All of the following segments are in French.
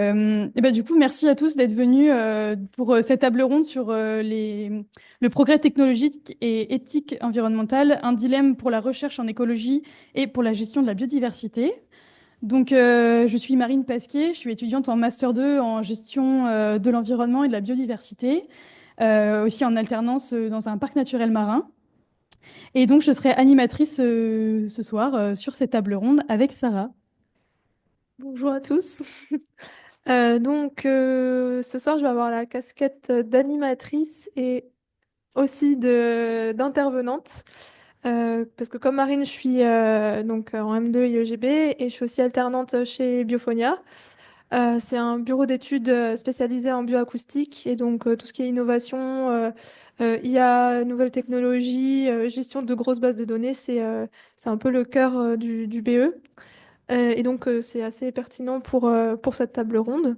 Et ben, du coup, merci à tous d'être venus pour cette table ronde sur le progrès technologique et éthique environnementale, un dilemme pour la recherche en écologie et pour la gestion de la biodiversité. Donc, je suis Marine Pasquier, je suis étudiante en Master 2 en gestion de l'environnement et de la biodiversité, aussi en alternance dans un parc naturel marin. Et donc, je serai animatrice ce soir sur cette table ronde avec Sarah. Bonjour à tous. Ce soir, je vais avoir la casquette d'animatrice et aussi d'intervenante. Parce que comme Marine, je suis en M2 IEGB et je suis aussi alternante chez Biophonia. C'est un bureau d'études spécialisé en bioacoustique et tout ce qui est innovation, IA, nouvelles technologies, gestion de grosses bases de données, c'est un peu le cœur du BE. C'est assez pertinent pour cette table ronde.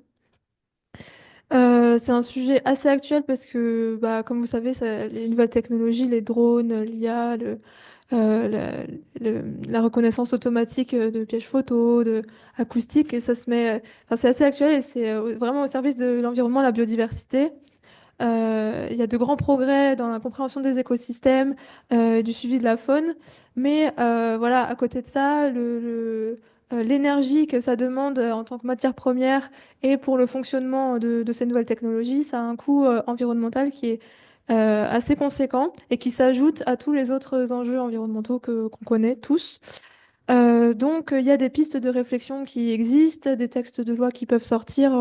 C'est un sujet assez actuel parce que, bah, comme vous savez, les nouvelles technologies, les drones, l'IA, euh, la, la reconnaissance automatique de pièges photo, de acoustique, et enfin, c'est assez actuel et c'est vraiment au service de l'environnement, la biodiversité. Il y a de grands progrès dans la compréhension des écosystèmes, du suivi de la faune, mais voilà, à côté de ça, l'énergie que ça demande en tant que matière première et pour le fonctionnement de ces nouvelles technologies, ça a un coût environnemental qui est assez conséquent et qui s'ajoute à tous les autres enjeux environnementaux qu'on connaît tous. Il y a des pistes de réflexion qui existent, des textes de loi qui peuvent sortir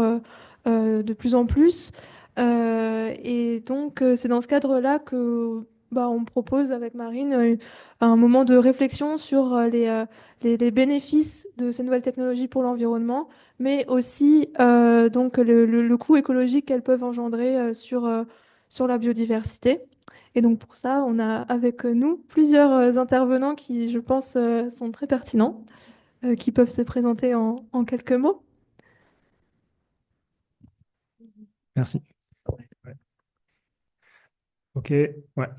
de plus en plus. C'est dans ce cadre-là que bah, on propose avec Marine un moment de réflexion sur les bénéfices de ces nouvelles technologies pour l'environnement, mais aussi le coût écologique qu'elles peuvent engendrer sur la biodiversité. Et donc pour ça, on a avec nous plusieurs intervenants qui, je pense, sont très pertinents, qui peuvent se présenter en quelques mots. Merci. Ouais. Ok, ouais.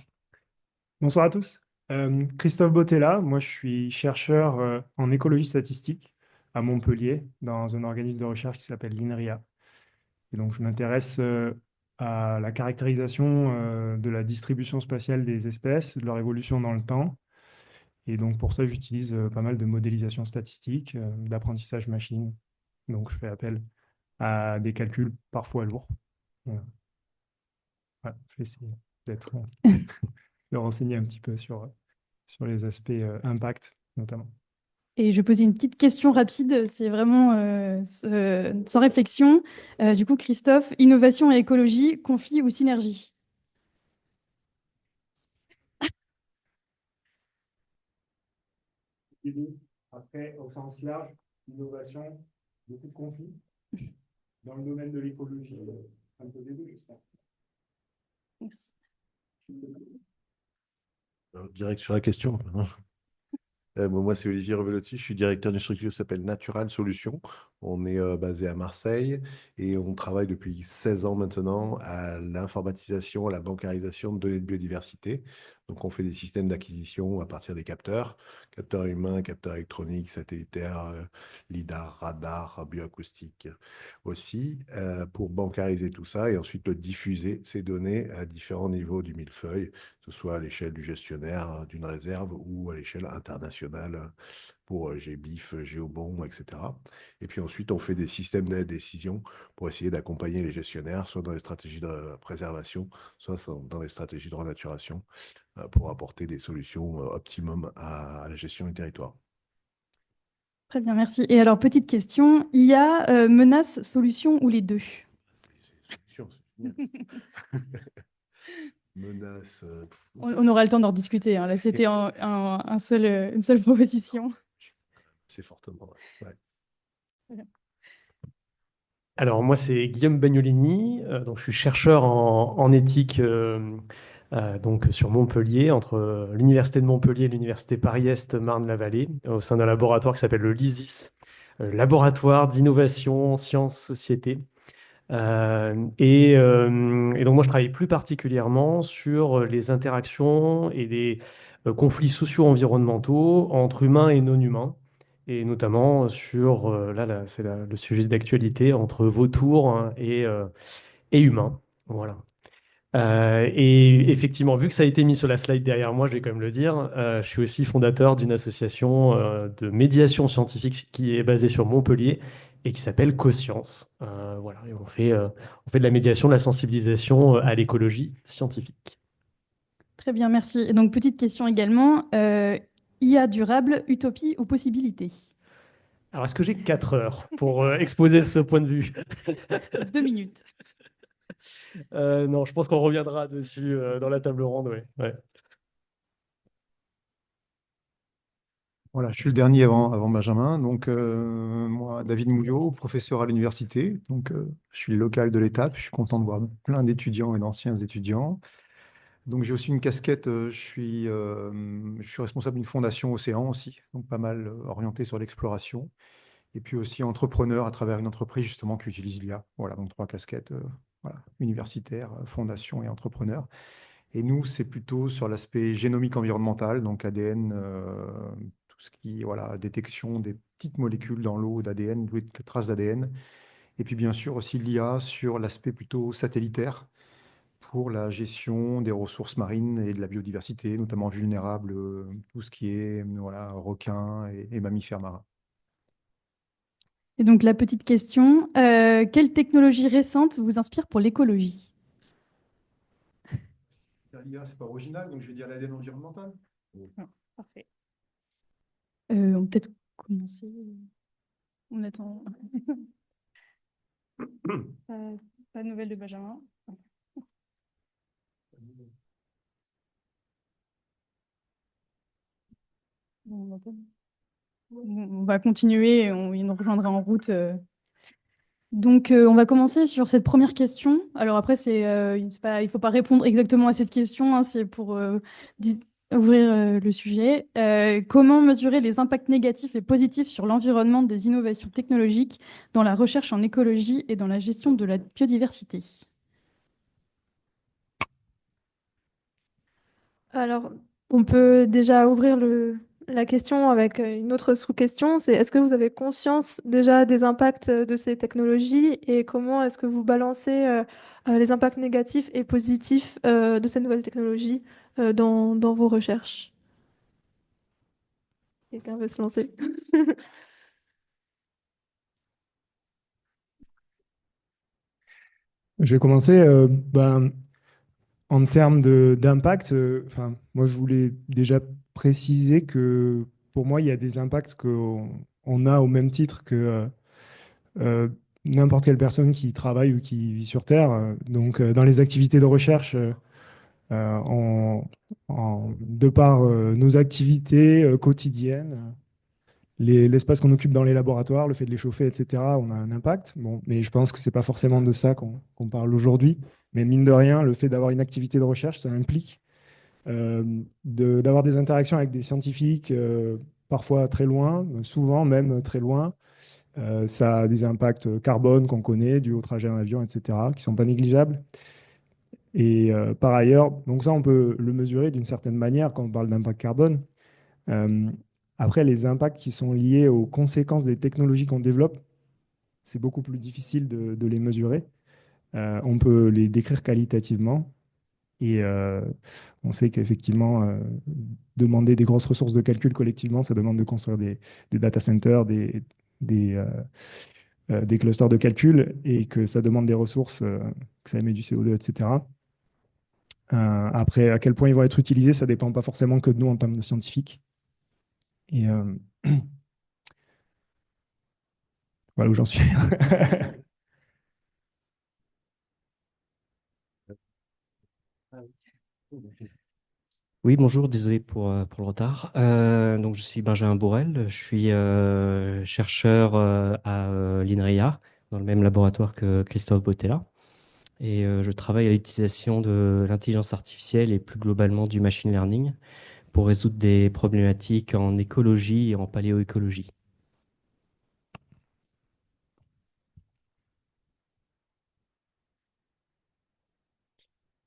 Bonsoir à tous. Christophe Bottella, moi je suis chercheur en écologie statistique à Montpellier dans un organisme de recherche qui s'appelle l'INRIA. Et donc je m'intéresse à la caractérisation de la distribution spatiale des espèces, de leur évolution dans le temps. Et donc pour ça j'utilise pas mal de modélisation statistique, d'apprentissage machine. Donc je fais appel à des calculs parfois lourds. Voilà. Voilà, je vais essayer d'être de renseigner un petit peu sur les aspects impact, notamment. Et je vais poser une petite question rapide, c'est vraiment sans réflexion. Du coup, Christophe, innovation et écologie, conflit ou synergie? Après, au sens large, innovation, beaucoup de conflits. Dans le domaine de l'écologie, un peu des deux, j'espère. Merci. Direct sur la question. Moi, c'est Olivier Revelotti, je suis directeur d'une structure qui s'appelle Natural Solutions. On est basé à Marseille et on travaille depuis 16 ans maintenant à l'informatisation, à la bancarisation de données de biodiversité. Donc, on fait des systèmes d'acquisition à partir des capteurs, capteurs humains, capteurs électroniques, satellitaires, lidar, radar, bioacoustique aussi, pour bancariser tout ça et ensuite le diffuser, ces données, à différents niveaux du millefeuille, que ce soit à l'échelle du gestionnaire d'une réserve ou à l'échelle internationale pour GBIF, Géobon, etc. Et puis ensuite, on fait des systèmes d'aide décision pour essayer d'accompagner les gestionnaires, soit dans les stratégies de préservation, soit dans les stratégies de renaturation, pour apporter des solutions optimum à la gestion du territoire. Très bien, merci. Et alors, petite question, IA, menace, solution ou les deux? Menace. On aura le temps d'en discuter, hein. Là, c'était une seule proposition. C'est fortement. Ouais. Alors moi c'est Guillaume Bagnolini, donc je suis chercheur en éthique donc sur Montpellier, entre l'université de Montpellier et l'université Paris-Est Marne-la-Vallée, au sein d'un laboratoire qui s'appelle le LISIS, laboratoire d'innovation sciences société. Et donc moi je travaille plus particulièrement sur les interactions et les conflits socio-environnementaux entre humains et non humains. et notamment sur, c'est le sujet d'actualité entre vautours hein, et humains. Voilà. Et effectivement, vu que ça a été mis sur la slide derrière moi, je vais quand même le dire, je suis aussi fondateur d'une association de médiation scientifique qui est basée sur Montpellier et qui s'appelle CoScience. Voilà, et on fait de la médiation, de la sensibilisation à l'écologie scientifique. Très bien, merci. Et donc, petite question également, IA durable, utopie ou possibilité? Alors, est-ce que j'ai 4 heures pour exposer ce point de vue? 2 minutes. Non, je pense qu'on reviendra dessus dans la table ronde. Ouais. Ouais. Voilà, je suis le dernier avant Benjamin. Donc, moi, David Mouillot, professeur à l'université. Donc, je suis local de l'étape. Je suis content de voir plein d'étudiants et d'anciens étudiants. Donc, j'ai aussi une casquette. Je suis responsable d'une fondation Océan aussi, donc pas mal orienté sur l'exploration. Et puis aussi entrepreneur à travers une entreprise justement qui utilise l'IA. Voilà, donc trois casquettes, voilà, universitaire, fondation et entrepreneur. Et nous, c'est plutôt sur l'aspect génomique environnemental, donc ADN, tout ce qui, voilà, détection des petites molécules dans l'eau d'ADN, des traces d'ADN. Et puis bien sûr aussi l'IA sur l'aspect plutôt satellitaire pour la gestion des ressources marines et de la biodiversité, notamment vulnérables, tout ce qui est voilà, requins et mammifères marins. Et donc, la petite question, quelle technologie récente vous inspire pour l'écologie? L'IA, c'est pas original, donc je vais dire l'ADN environnemental. Ah, parfait. On peut peut-être commencer. On attend. Pas de nouvelles de Benjamin. Bon, on va continuer, il nous rejoindra en route. Donc, on va commencer sur cette première question. Alors après, il ne faut pas répondre exactement à cette question, hein, c'est pour ouvrir le sujet. Comment mesurer les impacts négatifs et positifs sur l'environnement des innovations technologiques dans la recherche en écologie et dans la gestion de la biodiversité? Alors, on peut déjà ouvrir la question avec une autre sous-question, c'est est-ce que vous avez conscience déjà des impacts de ces technologies et comment est-ce que vous balancez les impacts négatifs et positifs de ces nouvelles technologies dans vos recherches? Quelqu'un veut se lancer? Je vais commencer. En termes d'impact, enfin, moi, je voulais déjà préciser que pour moi, il y a des impacts qu'on a au même titre que euh, n'importe quelle personne qui travaille ou qui vit sur Terre. Donc, dans les activités de recherche, de par nos activités quotidiennes, l'espace qu'on occupe dans les laboratoires, le fait de les chauffer, etc., on a un impact. Bon, mais je pense que c'est pas forcément de ça qu'on parle aujourd'hui. Mais mine de rien, le fait d'avoir une activité de recherche, ça implique d'avoir des interactions avec des scientifiques, parfois très loin, souvent même très loin. Ça a des impacts carbone qu'on connaît, dus au trajet en avion, etc., qui ne sont pas négligeables. Et par ailleurs, donc ça, on peut le mesurer d'une certaine manière quand on parle d'impact carbone. Euh, Après, les impacts qui sont liés aux conséquences des technologies qu'on développe, c'est beaucoup plus difficile de les mesurer. On peut les décrire qualitativement. Et on sait qu'effectivement, demander des grosses ressources de calcul collectivement, ça demande de construire des data centers, des, euh, des clusters de calcul, et que ça demande des ressources, que ça émet du CO2, etc. Après, à quel point ils vont être utilisés, ça dépend pas forcément que de nous en termes de scientifiques. Et voilà où j'en suis. Oui, bonjour, désolé pour le retard. Donc, je suis Benjamin Borel, je suis chercheur à l'INRIA, dans le même laboratoire que Christophe Bottella. Et je travaille à l'utilisation de l'intelligence artificielle et plus globalement du machine learning pour résoudre des problématiques en écologie et en paléoécologie.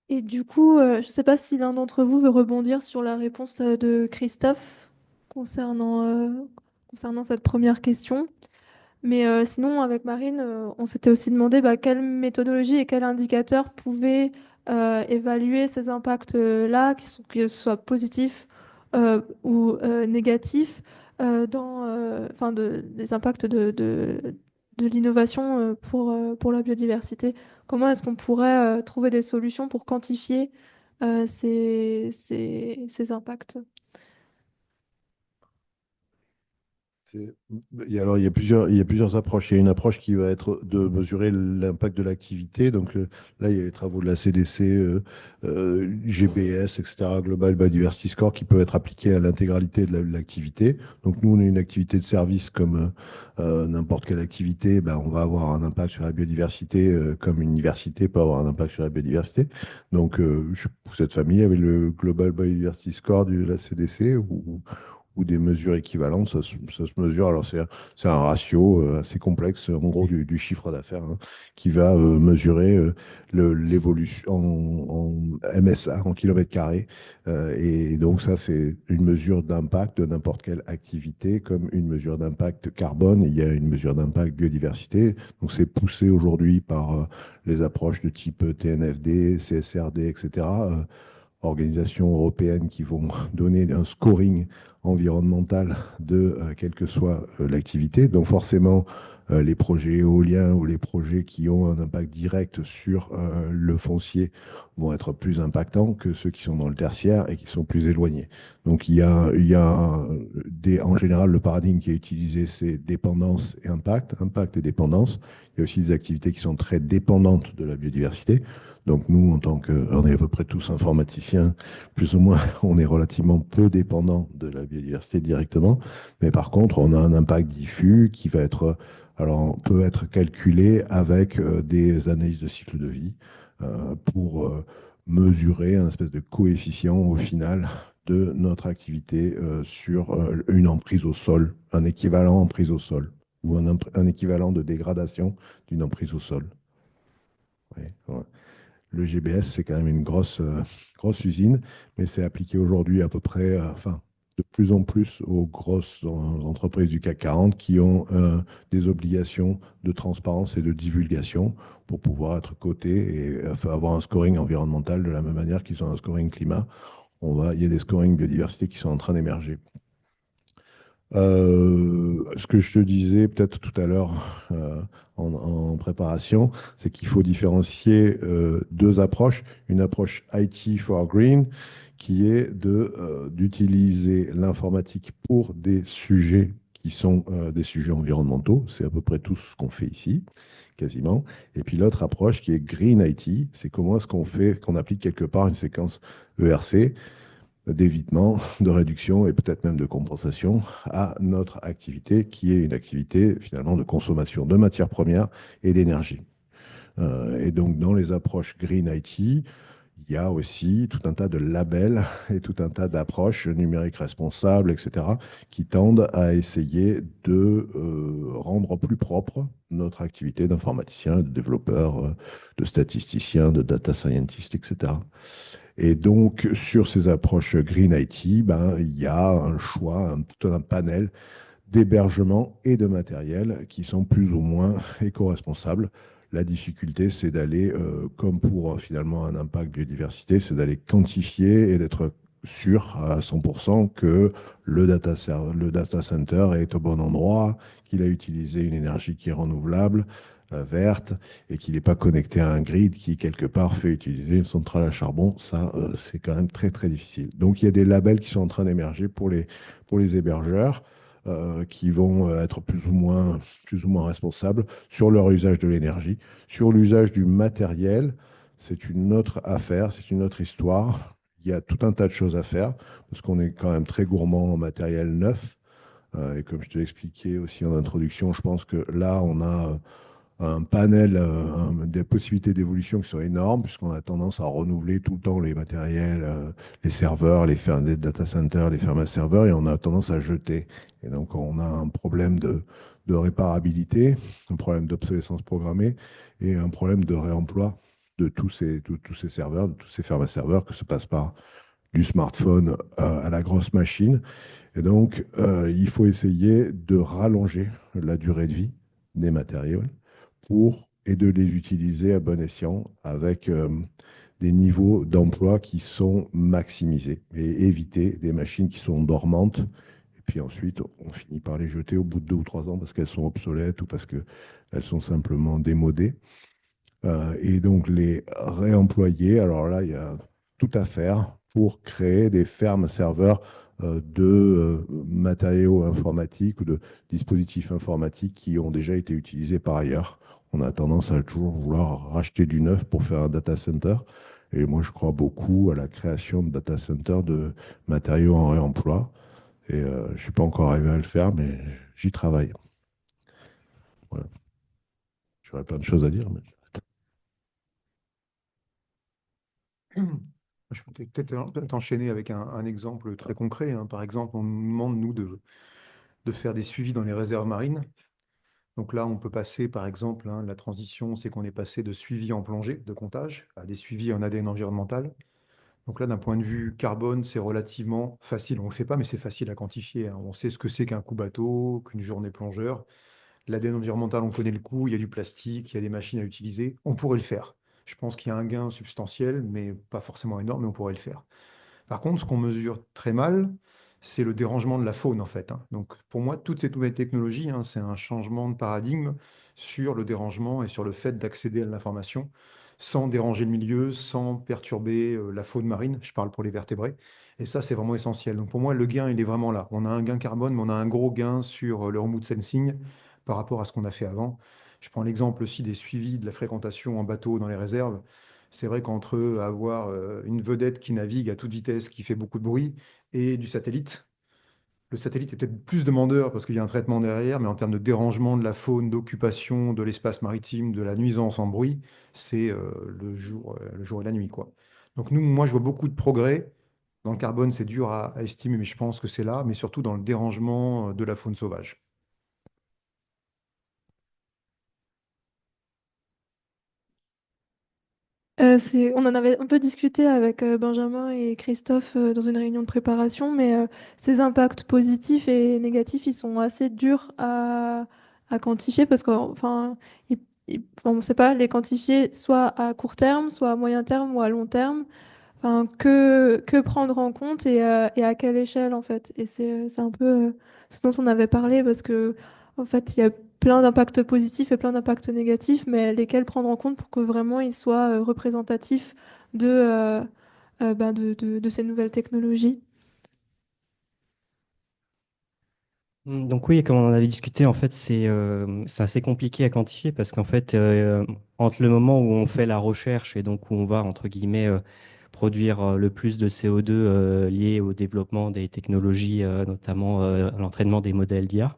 Et du coup, je ne sais pas si l'un d'entre vous veut rebondir sur la réponse de Christophe concernant, concernant cette première question. Mais sinon, avec Marine, on s'était aussi demandé quelle méthodologie et quel indicateur pouvaient évaluer ces impacts-là, que ce soit positifs ou négatifs, des impacts de l'innovation pour la biodiversité. Comment est-ce qu'on pourrait trouver des solutions pour quantifier ces impacts? Alors, il y a plusieurs approches. Il y a une approche qui va être de mesurer l'impact de l'activité. Donc là, il y a les travaux de la CDC, GBS, etc., Global Biodiversity Score, qui peuvent être appliqués à l'intégralité de l'activité. Donc nous, on a une activité de service comme n'importe quelle activité. Ben, on va avoir un impact sur la biodiversité, comme une université peut avoir un impact sur la biodiversité. Donc vous êtes familier avec le Global Biodiversity Score de la CDC ou des mesures équivalentes, ça se mesure. Alors, c'est un ratio assez complexe, en gros, du chiffre d'affaires, hein, qui va mesurer l'évolution en MSA, en kilomètres carrés. Et donc, ça, c'est une mesure d'impact de n'importe quelle activité, comme une mesure d'impact carbone. Il y a une mesure d'impact biodiversité. Donc, c'est poussé aujourd'hui par les approches de type TNFD, CSRD, etc., organisations européennes qui vont donner un scoring environnemental de quelle que soit l'activité. Donc forcément, les projets éoliens ou les projets qui ont un impact direct sur le foncier vont être plus impactants que ceux qui sont dans le tertiaire et qui sont plus éloignés. Donc il y a en général, le paradigme qui est utilisé, c'est dépendance et impact, impact et dépendance. Il y a aussi des activités qui sont très dépendantes de la biodiversité. Donc nous, on est à peu près tous informaticiens, plus ou moins, on est relativement peu dépendants de la biodiversité directement. Mais par contre, on a un impact diffus qui va être, alors, peut être calculé avec des analyses de cycle de vie pour mesurer un espèce de coefficient au final de notre activité sur une emprise au sol, un équivalent emprise au sol ou un équivalent de dégradation d'une emprise au sol. Ouais, ouais. Le GBS, c'est quand même une grosse usine, mais c'est appliqué aujourd'hui à peu près, enfin, de plus en plus aux grosses entreprises du CAC 40 qui ont des obligations de transparence et de divulgation pour pouvoir être cotées et avoir un scoring environnemental de la même manière qu'ils ont un scoring climat. Il y a des scorings biodiversité qui sont en train d'émerger. Ce que je te disais peut-être tout à l'heure en préparation, c'est qu'il faut différencier deux approches. Une approche IT for Green, qui est d'utiliser l'informatique pour des sujets qui sont des sujets environnementaux. C'est à peu près tout ce qu'on fait ici, quasiment. Et puis l'autre approche qui est Green IT, c'est comment est-ce qu'on applique quelque part une séquence ERC d'évitement, de réduction et peut-être même de compensation à notre activité, qui est une activité finalement de consommation de matières premières et d'énergie. Et donc dans les approches Green IT, il y a aussi tout un tas de labels et tout un tas d'approches numériques responsables, etc., qui tendent à essayer de rendre plus propre notre activité d'informaticien, de développeur, de statisticien, de data scientist, etc. Et donc, sur ces approches Green IT, il y a un choix, tout un panel d'hébergement et de matériel qui sont plus ou moins éco-responsables. La difficulté, c'est d'aller, comme pour finalement un impact biodiversité, c'est d'aller quantifier et d'être sûr à 100% que le data center est au bon endroit, qu'il a utilisé une énergie qui est renouvelable, verte, et qu'il n'est pas connecté à un grid qui, quelque part, fait utiliser une centrale à charbon. Ça, c'est quand même très, très difficile. Donc, il y a des labels qui sont en train d'émerger pour les hébergeurs qui vont être plus ou moins responsables sur leur usage de l'énergie. Sur l'usage du matériel, c'est une autre affaire, c'est une autre histoire. Il y a tout un tas de choses à faire parce qu'on est quand même très gourmand en matériel neuf. Et comme je te l'expliquais aussi en introduction, je pense que là, on a un panel des possibilités d'évolution qui sont énormes, puisqu'on a tendance à renouveler tout le temps les matériels, les serveurs, les data centers, les fermes à serveurs, et on a tendance à jeter. Et donc, on a un problème de réparabilité, un problème d'obsolescence programmée et un problème de réemploi de tous ces serveurs, de tous ces fermes à serveurs, que ce passe par du smartphone à la grosse machine. Et donc, il faut essayer de rallonger la durée de vie des matériaux et de les utiliser à bon escient avec des niveaux d'emploi qui sont maximisés et éviter des machines qui sont dormantes. Et puis ensuite, on finit par les jeter au bout de 2 ou 3 ans parce qu'elles sont obsolètes ou parce qu'elles sont simplement démodées. Et donc les réemployer, alors là, il y a tout à faire pour créer des fermes serveurs de matériaux informatiques ou de dispositifs informatiques qui ont déjà été utilisés par ailleurs. On a tendance à toujours vouloir racheter du neuf pour faire un data center. Et moi, je crois beaucoup à la création de data centers de matériaux en réemploi. Et je ne suis pas encore arrivé à le faire, mais j'y travaille. Voilà. J'aurais plein de choses à dire, mais... Je peux peut-être enchaîner avec un exemple très concret, hein. Par exemple, on nous demande, nous, de faire des suivis dans les réserves marines. Donc là, on peut passer, par exemple, hein, la transition, c'est qu'on est passé de suivi en plongée, de comptage, à des suivis en ADN environnemental. Donc là, d'un point de vue carbone, c'est relativement facile. On ne le fait pas, mais c'est facile à quantifier, hein. On sait ce que c'est qu'un coup bateau, qu'une journée plongeur. L'ADN environnemental, on connaît le coût, il y a du plastique, il y a des machines à utiliser. On pourrait le faire. Je pense qu'il y a un gain substantiel, mais pas forcément énorme, mais on pourrait le faire. Par contre, ce qu'on mesure très mal, c'est le dérangement de la faune, en fait, hein. Donc, pour moi, toutes ces nouvelles technologies, hein, c'est un changement de paradigme sur le dérangement et sur le fait d'accéder à l'information sans déranger le milieu, sans perturber la faune marine. Je parle pour les vertébrés. Et ça, c'est vraiment essentiel. Donc, pour moi, le gain, il est vraiment là. On a un gain carbone, mais on a un gros gain sur le remote sensing par rapport à ce qu'on a fait avant. Je prends l'exemple aussi des suivis de la fréquentation en bateau dans les réserves. C'est vrai qu'entre avoir une vedette qui navigue à toute vitesse, qui fait beaucoup de bruit, et du satellite, le satellite est peut-être plus demandeur parce qu'il y a un traitement derrière, mais en termes de dérangement de la faune, d'occupation de l'espace maritime, de la nuisance en bruit, c'est le jour et la nuit, quoi. Donc nous, moi, je vois beaucoup de progrès. Dans le carbone, c'est dur à estimer, mais je pense que c'est là, mais surtout dans le dérangement de la faune sauvage. On en avait un peu discuté avec Benjamin et Christophe dans une réunion de préparation, mais ces impacts positifs et négatifs, ils sont assez durs à quantifier parce qu'enfin, enfin, on ne sait pas les quantifier soit à court terme, soit à moyen terme ou à long terme. Enfin, que prendre en compte et à quelle échelle en fait. Et c'est un peu ce dont on avait parlé parce que en fait, il y a plein d'impacts positifs et plein d'impacts négatifs, mais lesquels prendre en compte pour que vraiment ils soient représentatifs de ces nouvelles technologies. Donc oui, comme on en avait discuté, en fait, c'est assez compliqué à quantifier parce qu'en fait, entre le moment où on fait la recherche et donc où on va, entre guillemets, produire le plus de CO2 lié au développement des technologies, notamment à l'entraînement des modèles d'IA,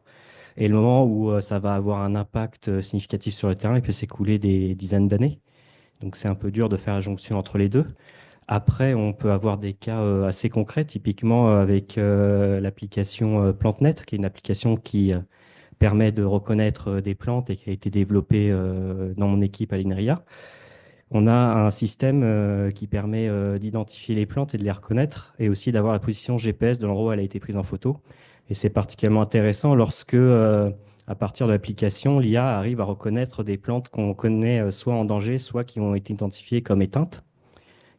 et le moment où ça va avoir un impact significatif sur le terrain, il peut s'écouler des dizaines d'années. Donc c'est un peu dur de faire la jonction entre les deux. Après, on peut avoir des cas assez concrets, typiquement avec l'application PlanteNet, qui est une application qui permet de reconnaître des plantes et qui a été développée dans mon équipe à l'INRIA. On a un système qui permet d'identifier les plantes et de les reconnaître, et aussi d'avoir la position GPS de l'endroit où elle a été prise en photo. Et c'est particulièrement intéressant lorsque, à partir de l'application, l'IA arrive à reconnaître des plantes qu'on connaît soit en danger, soit qui ont été identifiées comme éteintes.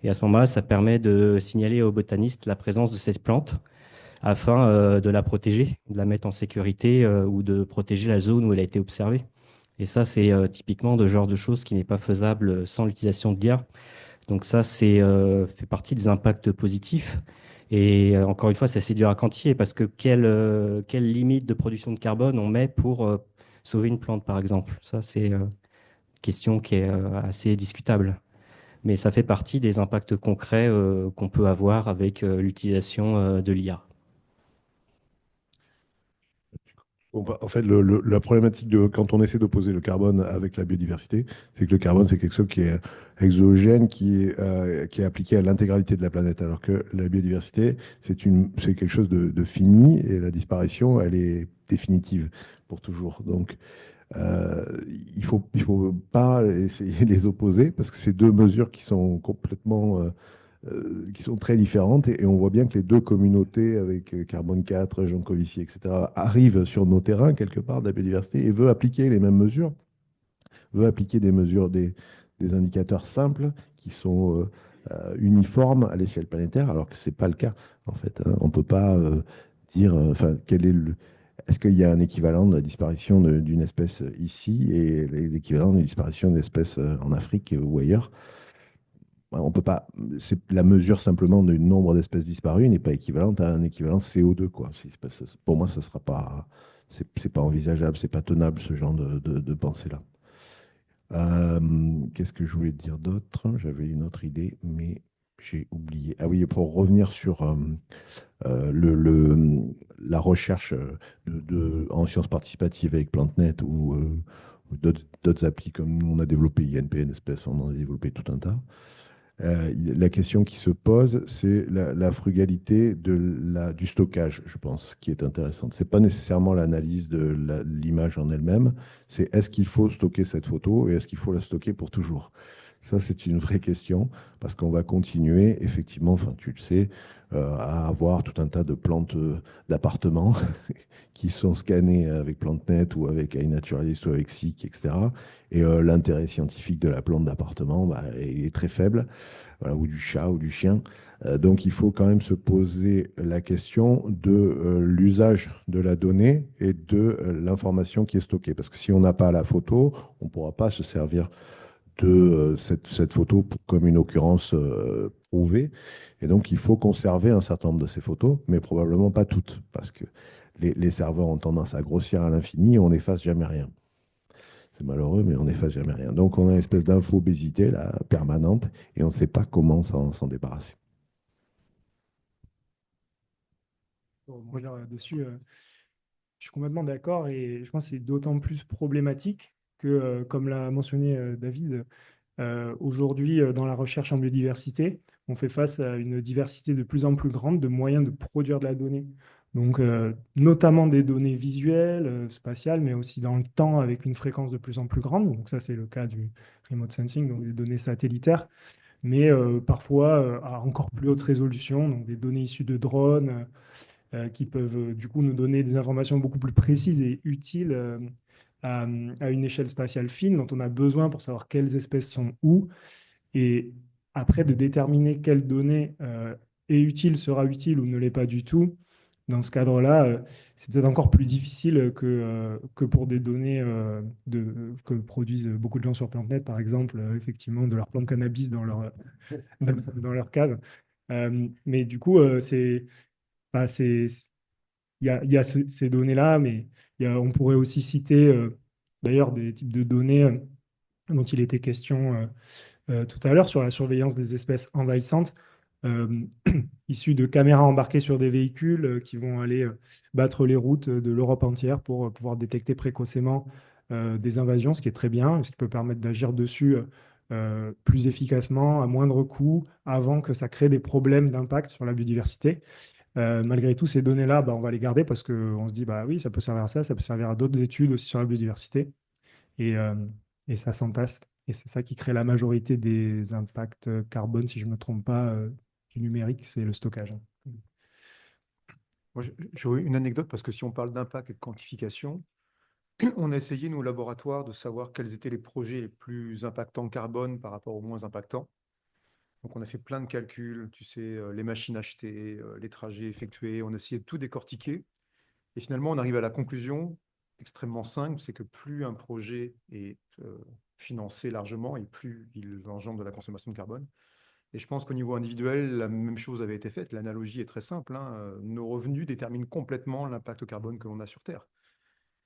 Et à ce moment-là, ça permet de signaler aux botanistes la présence de cette plante afin de la protéger, de la mettre en sécurité ou de protéger la zone où elle a été observée. Et ça, c'est typiquement le genre de choses qui n'est pas faisable sans l'utilisation de l'IA. Donc ça, c'est fait partie des impacts positifs. Et encore une fois, c'est assez dur à quantifier parce que quelle limite de production de carbone on met pour sauver une plante, par exemple? Ça, c'est une question qui est assez discutable. Mais ça fait partie des impacts concrets qu'on peut avoir avec l'utilisation de l'IA. Bon, bah, en fait, la problématique de quand on essaie d'opposer le carbone avec la biodiversité, c'est que le carbone, c'est quelque chose qui est exogène, qui est appliqué à l'intégralité de la planète, alors que la biodiversité, c'est quelque chose de fini et la disparition, elle est définitive pour toujours. Donc, euh, il faut pas essayer de les opposer parce que c'est deux mesures qui sont complètement qui sont très différentes. Et on voit bien que les deux communautés, avec Carbone 4, Jean Covici, etc., arrivent sur nos terrains, quelque part, de la biodiversité, et veulent appliquer les mêmes mesures, veulent appliquer des mesures, des indicateurs simples qui sont uniformes à l'échelle planétaire, alors que ce n'est pas le cas, en fait. Hein. On ne peut pas dire, enfin, quel est le. Est-ce qu'il y a un équivalent de la disparition d'une espèce ici et l'équivalent d'une disparition d'une espèce en Afrique ou ailleurs? On peut pas. C'est la mesure simplement du nombre d'espèces disparues n'est pas équivalente à un équivalent CO2, quoi. Pour moi, ça sera pas. C'est pas envisageable, c'est pas tenable ce genre de pensée-là. Qu'est-ce que je voulais dire d'autre? J'avais une autre idée, mais j'ai oublié. Ah oui, pour revenir sur la recherche en sciences participatives avec PlanteNet ou d'autres applis comme nous, on a développé INPN espèce, on en a développé tout un tas. La question qui se pose, c'est la frugalité du stockage, je pense, qui est intéressante. Ce n'est pas nécessairement l'analyse de l'image en elle-même, c'est est-ce qu'il faut stocker cette photo et est-ce qu'il faut la stocker pour toujours? Ça, c'est une vraie question, parce qu'on va continuer, effectivement, enfin, tu le sais, à avoir tout un tas de plantes d'appartements qui sont scannées avec PlanteNet ou avec iNaturalist ou avec Seek, etc. Et l'intérêt scientifique de la plante d'appartement est très faible, voilà, ou du chat ou du chien. Donc il faut quand même se poser la question de l'usage de la donnée et de l'information qui est stockée. Parce que si on n'a pas la photo, on ne pourra pas se servir de cette photo comme une occurrence prouvée. Et donc il faut conserver un certain nombre de ces photos, mais probablement pas toutes, parce que les serveurs ont tendance à grossir à l'infini et on n'efface jamais rien. C'est malheureux, mais on n'efface jamais rien. Donc, on a une espèce d'infobésité là, permanente et on ne sait pas comment s'en débarrasser. Bon, moi, là-dessus, je suis complètement d'accord et je pense que c'est d'autant plus problématique que, comme l'a mentionné David, aujourd'hui, dans la recherche en biodiversité, on fait face à une diversité de plus en plus grande de moyens de produire de la donnée. Donc, notamment des données visuelles, spatiales, mais aussi dans le temps avec une fréquence de plus en plus grande. Donc, ça, c'est le cas du remote sensing, donc des données satellitaires, mais parfois à encore plus haute résolution, donc des données issues de drones qui peuvent du coup nous donner des informations beaucoup plus précises et utiles à une échelle spatiale fine dont on a besoin pour savoir quelles espèces sont où et après de déterminer quelle donnée est utile, sera utile ou ne l'est pas du tout. Dans ce cadre-là, c'est peut-être encore plus difficile que pour des données que produisent beaucoup de gens sur PlanteNet, par exemple, effectivement, de leur plant de cannabis dans leur cave. Mais du coup, bah, il y a ces données-là, mais on pourrait aussi citer d'ailleurs des types de données dont il était question tout à l'heure sur la surveillance des espèces envahissantes, euh, issues de caméras embarquées sur des véhicules qui vont aller battre les routes de l'Europe entière pour pouvoir détecter précocement des invasions, ce qui est très bien, ce qui peut permettre d'agir dessus plus efficacement, à moindre coût, avant que ça crée des problèmes d'impact sur la biodiversité. Malgré tout, ces données-là, bah, on va les garder parce qu'on se dit, bah oui, ça peut servir à ça peut servir à d'autres études aussi sur la biodiversité. Et, euh, et ça s'entasse. Et c'est ça qui crée la majorité des impacts carbone, si je ne me trompe pas, du numérique, c'est le stockage. Moi, j'aurais une anecdote parce que si on parle d'impact et de quantification, on a essayé, nous, au laboratoire, de savoir quels étaient les projets les plus impactants carbone par rapport aux moins impactants. Donc, on a fait plein de calculs, tu sais, les machines achetées, les trajets effectués, on a essayé de tout décortiquer. Et finalement, on arrive à la conclusion extrêmement simple, c'est que plus un projet est financé largement et plus il engendre de la consommation de carbone. Et je pense qu'au niveau individuel, la même chose avait été faite. L'analogie est très simple, hein. Nos revenus déterminent complètement l'impact carbone que l'on a sur Terre.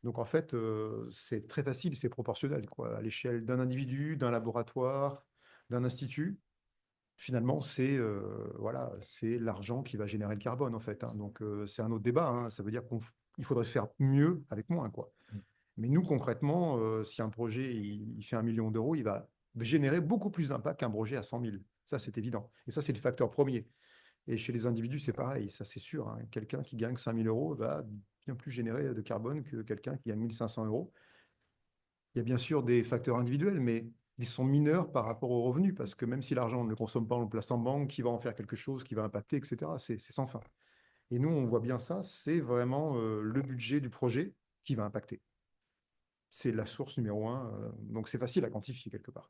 Donc en fait, c'est très facile, c'est proportionnel, quoi. À l'échelle d'un individu, d'un laboratoire, d'un institut, finalement, c'est voilà, c'est l'argent qui va générer le carbone, en fait, hein. Donc c'est un autre débat, hein. Ça veut dire qu'il faudrait faire mieux avec moins, quoi. Mais nous, concrètement, si un projet il fait 1 million d'euros, il va générer beaucoup plus d'impact qu'un projet à 100 000. Ça, c'est évident. Et ça, c'est le facteur premier. Et chez les individus, c'est pareil, ça c'est sûr, hein. Quelqu'un qui gagne 5 000 euros va bien plus générer de carbone que quelqu'un qui gagne 1 500 euros. Il y a bien sûr des facteurs individuels, mais ils sont mineurs par rapport aux revenus, parce que même si l'argent, on ne le consomme pas, on le place en banque, qui va en faire quelque chose, qui va impacter, etc., c'est sans fin. Et nous, on voit bien ça, c'est vraiment le budget du projet qui va impacter. C'est la source numéro un, donc c'est facile à quantifier quelque part.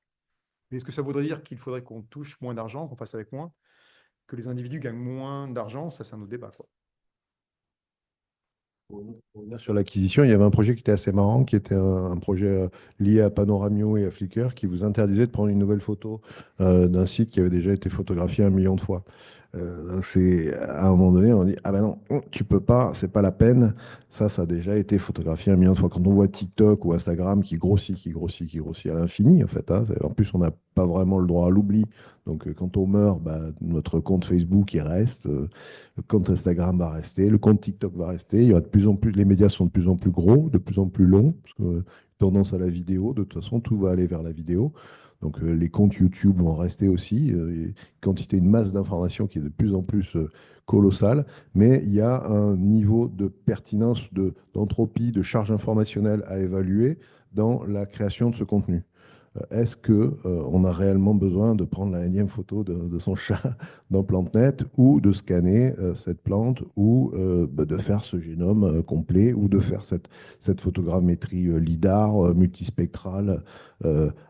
Mais est-ce que ça voudrait dire qu'il faudrait qu'on touche moins d'argent, qu'on fasse avec moins, que les individus gagnent moins d'argent? Ça, c'est un autre débat, quoi. Pour revenir sur l'acquisition, il y avait un projet qui était assez marrant, qui était un projet lié à Panoramio et à Flickr, qui vous interdisait de prendre une nouvelle photo d'un site qui avait déjà été photographié 1 million de fois. Donc c'est à un moment donné, on dit ah ben non, tu peux pas, c'est pas la peine. Ça a déjà été photographié 1 million de fois. Quand on voit TikTok ou Instagram qui grossit, qui grossit, qui grossit à l'infini, en fait, hein, en plus on n'a pas vraiment le droit à l'oubli. Donc quand on meurt, bah, notre compte Facebook il reste, le compte Instagram va rester, le compte TikTok va rester. Il y aura de plus en plus, les médias sont de plus en plus gros, de plus en plus longs, parce que tendance à la vidéo. De toute façon, tout va aller vers la vidéo. Donc les comptes YouTube vont rester aussi. Quantité, une masse d'informations qui est de plus en plus colossale, mais il y a un niveau de pertinence, d'entropie, de charge informationnelle à évaluer dans la création de ce contenu. Est-ce que on a réellement besoin de prendre la énième photo de son chat dans PlanteNet ou de scanner cette plante ou bah, de faire ce génome complet ou de faire cette photogrammétrie LIDAR multispectrale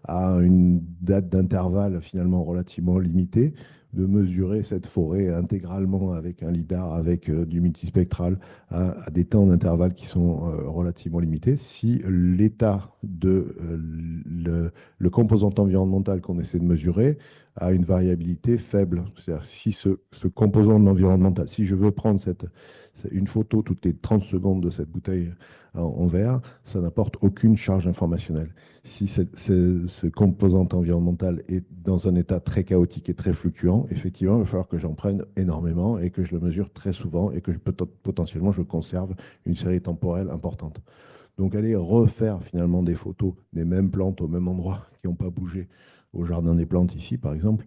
à une date d'intervalle finalement relativement limitée, de mesurer cette forêt intégralement avec un LIDAR, avec du multispectral à des temps d'intervalle qui sont relativement limités, si l'état de le composant environnemental qu'on essaie de mesurer a une variabilité faible. C'est-à-dire si ce composant de l'environnemental, si je veux prendre une photo toutes les 30 secondes de cette bouteille en verre, ça n'apporte aucune charge informationnelle. Si ce composant environnemental est dans un état très chaotique et très fluctuant, effectivement, il va falloir que j'en prenne énormément et que je le mesure très souvent et que potentiellement je conserve une série temporelle importante. Donc aller refaire finalement des photos des mêmes plantes au même endroit qui n'ont pas bougé au Jardin des Plantes ici par exemple,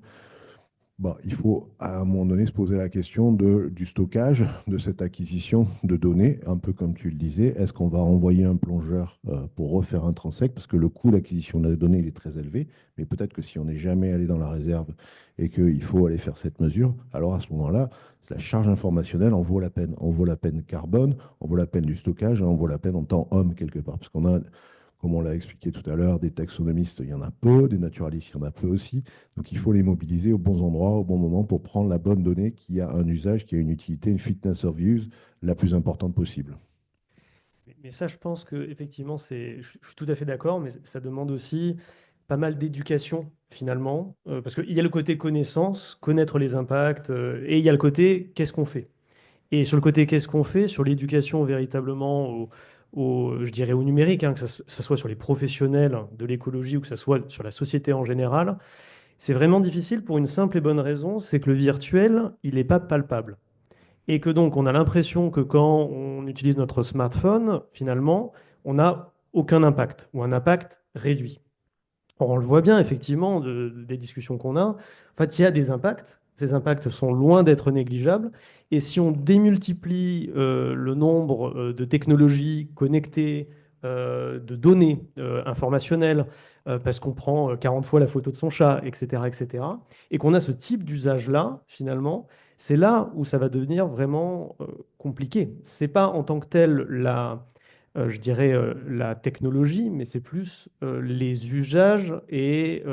bah, il faut à un moment donné se poser la question du stockage de cette acquisition de données, un peu comme tu le disais. Est-ce qu'on va envoyer un plongeur pour refaire un transect? Parce que le coût d'acquisition de la donnée il est très élevé, mais peut-être que si on n'est jamais allé dans la réserve et qu'il faut aller faire cette mesure, alors à ce moment-là, la charge informationnelle en vaut la peine. En vaut la peine carbone, en vaut la peine du stockage, et en vaut la peine en temps homme quelque part. Parce qu'on a, comme on l'a expliqué tout à l'heure, des taxonomistes, il y en a peu, des naturalistes, il y en a peu aussi. Donc il faut les mobiliser aux bons endroits, au bon moment pour prendre la bonne donnée qui a un usage, qui a une utilité, une fitness of use la plus importante possible. Mais ça, je pense que effectivement, je suis tout à fait d'accord, mais ça demande aussi pas mal d'éducation finalement, parce qu'il y a le côté connaissance, connaître les impacts, et il y a le côté qu'est-ce qu'on fait. Et sur le côté qu'est-ce qu'on fait, sur l'éducation véritablement je dirais au numérique, hein, que ça soit sur les professionnels de l'écologie ou que ça soit sur la société en général, c'est vraiment difficile pour une simple et bonne raison, c'est que le virtuel, il n'est pas palpable. Et que donc, on a l'impression que quand on utilise notre smartphone, finalement, on n'a aucun impact ou un impact réduit. Or, on le voit bien, effectivement, des discussions qu'on a. En fait, il y a des impacts. Ces impacts sont loin d'être négligeables. Et si on démultiplie le nombre de technologies connectées, de données informationnelles, parce qu'on prend 40 fois la photo de son chat, etc., etc., et qu'on a ce type d'usage-là, finalement, c'est là où ça va devenir vraiment compliqué. C'est pas en tant que tel je dirais, la technologie, mais c'est plus les usages et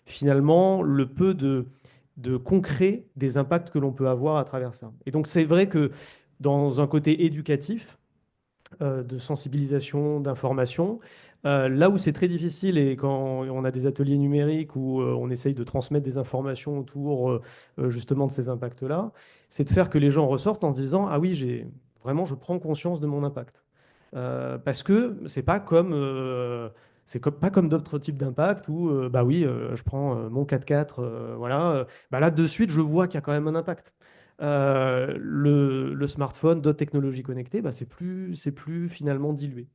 finalement le peu de concret des impacts que l'on peut avoir à travers ça. Et donc c'est vrai que dans un côté éducatif, de sensibilisation, d'information, là où c'est très difficile et quand on a des ateliers numériques où on essaye de transmettre des informations autour justement de ces impacts-là, c'est de faire que les gens ressortent en se disant, ah oui, vraiment, je prends conscience de mon impact. Parce que pas comme d'autres types d'impact où bah oui, je prends mon 4x4, voilà, bah là de suite je vois qu'il y a quand même un impact. Le smartphone, d'autres technologies connectées, bah c'est plus finalement dilué.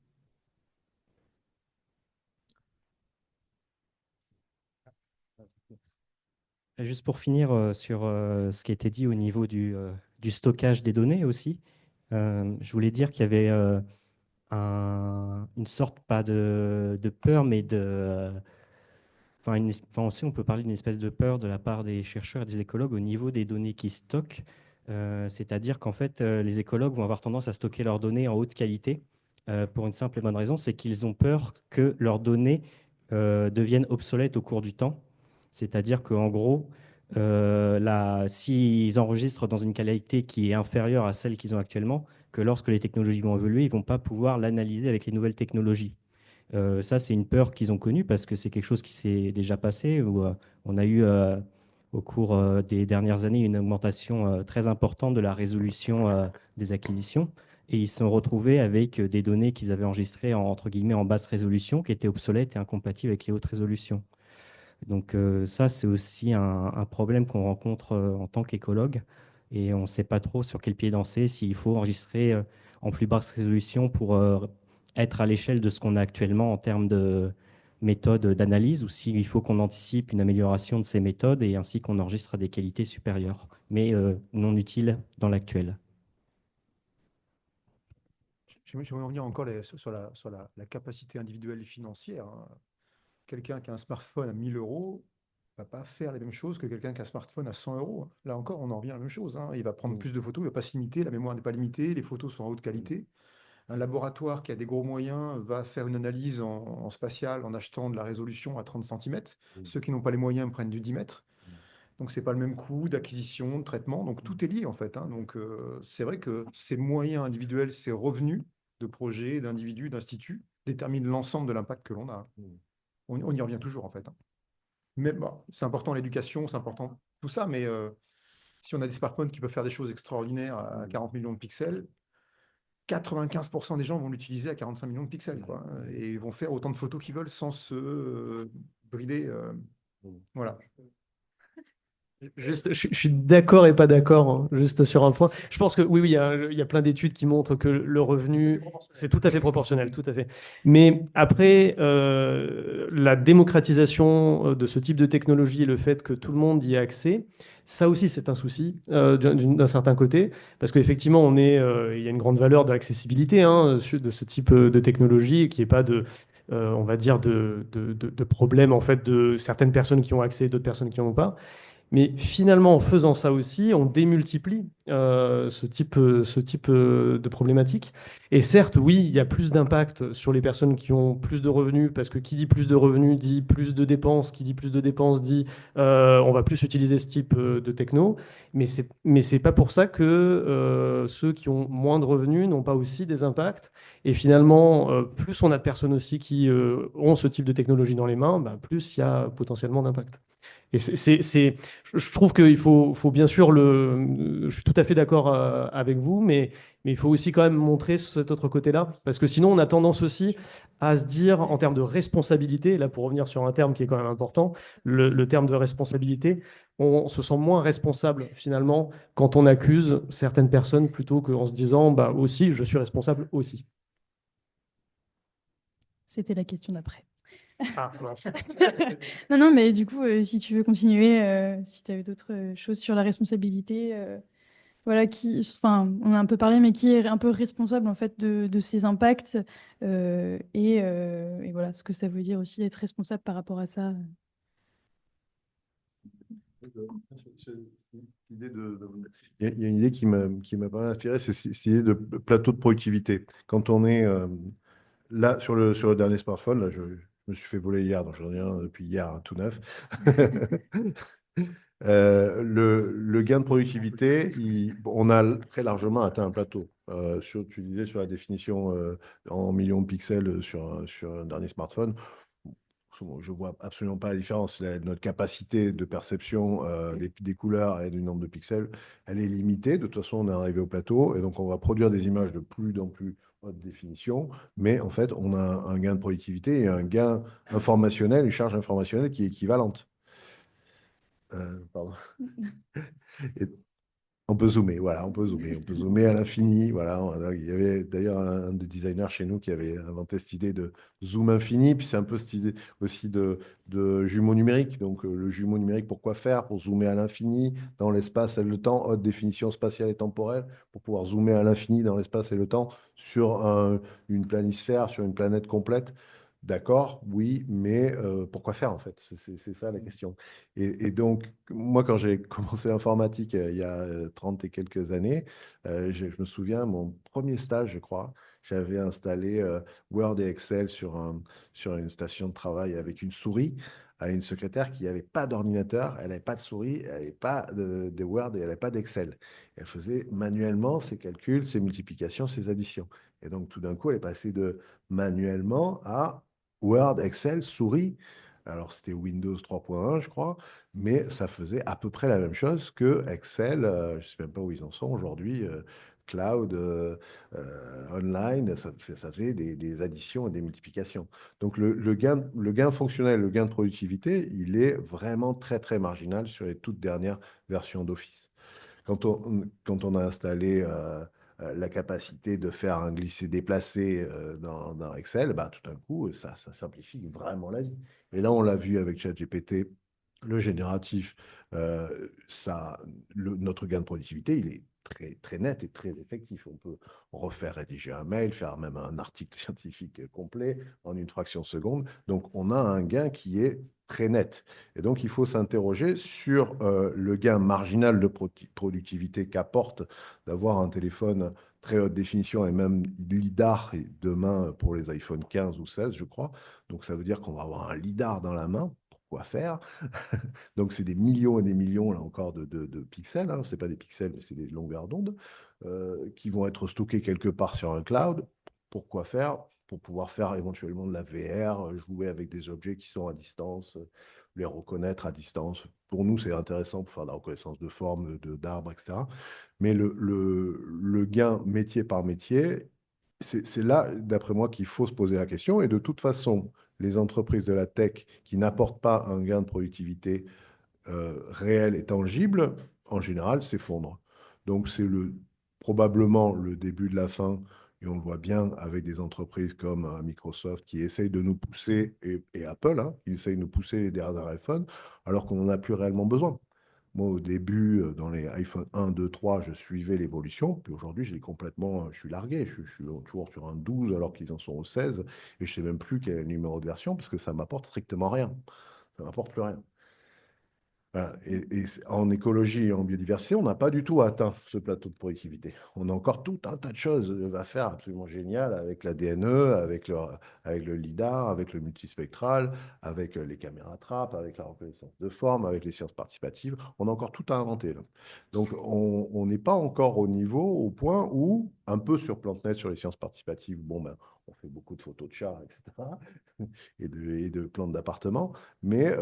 Juste pour finir sur ce qui a été dit au niveau du stockage des données aussi, je voulais dire qu'il y avait une sorte, pas de peur, mais enfin aussi, on peut parler d'une espèce de peur de la part des chercheurs et des écologues au niveau des données qu'ils stockent. C'est-à-dire qu'en fait, les écologues vont avoir tendance à stocker leurs données en haute qualité pour une simple et bonne raison, c'est qu'ils ont peur que leurs données deviennent obsolètes au cours du temps. C'est-à-dire qu'en gros, s'ils enregistrent dans une qualité qui est inférieure à celle qu'ils ont actuellement, que lorsque les technologies vont évoluer, ils ne vont pas pouvoir l'analyser avec les nouvelles technologies. Ça, c'est une peur qu'ils ont connue parce que c'est quelque chose qui s'est déjà passé, où on a eu au cours des dernières années une augmentation très importante de la résolution des acquisitions. Et ils se sont retrouvés avec des données qu'ils avaient enregistrées entre guillemets en basse résolution, qui étaient obsolètes et incompatibles avec les hautes résolutions. Donc ça, c'est aussi un problème qu'on rencontre en tant qu'écologue. Et on ne sait pas trop sur quel pied danser, s'il faut enregistrer en plus basse résolution pour être à l'échelle de ce qu'on a actuellement en termes de méthodes d'analyse, ou s'il faut qu'on anticipe une amélioration de ces méthodes et ainsi qu'on enregistre à des qualités supérieures, mais non utiles dans l'actuel. J'aimerais revenir encore sur la capacité individuelle et financière, hein. Quelqu'un qui a un smartphone à 1000 euros ne va pas faire les mêmes choses que quelqu'un qui a un smartphone à 100 euros, hein. Là encore, on en revient à la même chose, hein. Il va prendre plus de photos, il ne va pas se limiter, la mémoire n'est pas limitée, les photos sont en haute qualité. Un laboratoire qui a des gros moyens va faire une analyse en spatial en achetant de la résolution à 30 cm. Ceux qui n'ont pas les moyens prennent du 10 mètres. Donc, ce n'est pas le même coût d'acquisition, de traitement. Donc, tout est lié, en fait, hein. Donc, c'est vrai que ces moyens individuels, ces revenus de projets, d'individus, d'instituts, déterminent l'ensemble de l'impact que l'on a. On y revient toujours, en fait, hein. Mais bon, c'est important l'éducation, c'est important tout ça, mais si on a des smartphones qui peuvent faire des choses extraordinaires à 40 millions de pixels, 95% des gens vont l'utiliser à 45 millions de pixels, quoi, et vont faire autant de photos qu'ils veulent sans se brider. Voilà. Juste, je suis d'accord et pas d'accord, hein, juste sur un point. Je pense que oui, il y a plein d'études qui montrent que le revenu, c'est tout à fait proportionnel, tout à fait. Mais après, la démocratisation de ce type de technologie et le fait que tout le monde y ait accès, ça aussi, c'est un souci d'un certain côté, parce qu'effectivement, il y a une grande valeur de l'accessibilité de ce type de technologie, qui n'est pas on va dire, de problème en fait de certaines personnes qui ont accès et d'autres personnes qui n'en ont pas. Mais finalement, en faisant ça aussi, on démultiplie ce type de problématique. Et certes, oui, il y a plus d'impact sur les personnes qui ont plus de revenus, parce que qui dit plus de revenus dit plus de dépenses, qui dit plus de dépenses dit on va plus utiliser ce type de techno. Mais c'est pas pour ça que ceux qui ont moins de revenus n'ont pas aussi des impacts. Et finalement, plus on a de personnes aussi qui ont ce type de technologie dans les mains, bah, plus il y a potentiellement d'impact. Et je trouve qu'il faut bien sûr je suis tout à fait d'accord avec vous, mais il faut aussi quand même montrer cet autre côté-là, parce que sinon on a tendance aussi à se dire en termes de responsabilité, là pour revenir sur un terme qui est quand même important, le terme de responsabilité, on se sent moins responsable finalement quand on accuse certaines personnes plutôt qu'en se disant bah aussi je suis responsable aussi. C'était la question d'après. Ah, mince. Non, mais du coup, si tu veux continuer, si tu as eu d'autres choses sur la responsabilité, voilà, enfin, on a un peu parlé, mais qui est un peu responsable en fait de ces impacts et voilà, ce que ça veut dire aussi d'être responsable par rapport à ça. Il y a une idée qui m'a pas mal inspiré, c'est cette idée de plateau de productivité. Quand on est là sur le dernier smartphone, là, je me suis fait voler hier, donc j'en ai un depuis hier, tout neuf. Le gain de productivité, on a très largement atteint un plateau. Tu disais sur la définition en millions de pixels sur un dernier smartphone. Je ne vois absolument pas la différence. Notre capacité de perception des couleurs et du nombre de pixels, elle est limitée. De toute façon, on est arrivé au plateau et donc on va produire des images de plus en plus haute définition. Mais en fait, on a un gain de productivité et un gain informationnel, une charge informationnelle qui est équivalente. Pardon. Et on peut zoomer, voilà, on peut zoomer à l'infini, voilà. Il y avait d'ailleurs un des designers chez nous qui avait inventé cette idée de zoom infini, puis c'est un peu cette idée aussi de jumeau numérique. Donc le jumeau numérique, pourquoi faire? Pour zoomer à l'infini dans l'espace et le temps, haute définition spatiale et temporelle, pour pouvoir zoomer à l'infini dans l'espace et le temps sur une planisphère, sur une planète complète. d'accord, oui, mais pourquoi faire en fait? C'est ça la question. Et donc, moi, quand j'ai commencé l'informatique il y a 30 et quelques années, je me souviens, mon premier stage, je crois, j'avais installé Word et Excel sur une station de travail avec une souris à une secrétaire qui n'avait pas d'ordinateur, elle n'avait pas de souris, elle n'avait pas de Word et elle n'avait pas d'Excel. Elle faisait manuellement ses calculs, ses multiplications, ses additions. Et donc, tout d'un coup, elle est passée de manuellement à Word, Excel, souris. Alors, c'était Windows 3.1, je crois, mais ça faisait à peu près la même chose que Excel. Je ne sais même pas où ils en sont aujourd'hui. Cloud, online, ça faisait des additions et des multiplications. Donc, le gain fonctionnel, le gain de productivité, il est vraiment très, très marginal sur les toutes dernières versions d'Office. Quand on a installé la capacité de faire un glisser-déplacer dans Excel, bah, tout d'un coup, ça simplifie vraiment la vie. Et là, on l'a vu avec ChatGPT, le génératif, notre gain de productivité, il est très, très net et très effectif. On peut rédiger un mail, faire même un article scientifique complet en une fraction de seconde. Donc, on a un gain qui est très net. Et donc, il faut s'interroger sur le gain marginal de productivité qu'apporte d'avoir un téléphone très haute définition et même LiDAR et demain pour les iPhone 15 ou 16, je crois. Donc, ça veut dire qu'on va avoir un LiDAR dans la main. Pourquoi faire? Donc, c'est des millions et des millions, là encore, de pixels. Hein. Ce n'est pas des pixels, mais c'est des longueurs d'onde qui vont être stockés quelque part sur un cloud. Pourquoi faire? Pour pouvoir faire éventuellement de la VR, jouer avec des objets qui sont à distance, les reconnaître à distance. Pour nous, c'est intéressant pour faire de la reconnaissance de formes, d'arbres, etc. Mais le gain métier par métier, c'est là, d'après moi, qu'il faut se poser la question. Et de toute façon, les entreprises de la tech qui n'apportent pas un gain de productivité réel et tangible, en général, s'effondrent. Donc, c'est probablement le début de la fin. Et on le voit bien avec des entreprises comme Microsoft qui essayent de nous pousser, et Apple, hein, qui essayent de nous pousser les derniers iPhones, alors qu'on n'en a plus réellement besoin. Moi, au début, dans les iPhone 1, 2, 3, je suivais l'évolution. Puis aujourd'hui, je suis largué. Je suis toujours sur un 12 alors qu'ils en sont au 16. Et je ne sais même plus quel est le numéro de version parce que ça m'apporte strictement rien. Ça m'apporte plus rien. Voilà. Et en écologie et en biodiversité, on n'a pas du tout atteint ce plateau de productivité. On a encore tout un tas de choses à faire absolument géniales avec la DNE, avec le LIDAR, avec le multispectral, avec les caméras trappes, avec la reconnaissance de forme, avec les sciences participatives. On a encore tout à inventer, là. Donc, on n'est pas encore au niveau, au point où, un peu sur PlanteNet, sur les sciences participatives, bon, ben, on fait beaucoup de photos de chats, etc., et de plantes d'appartements. Mais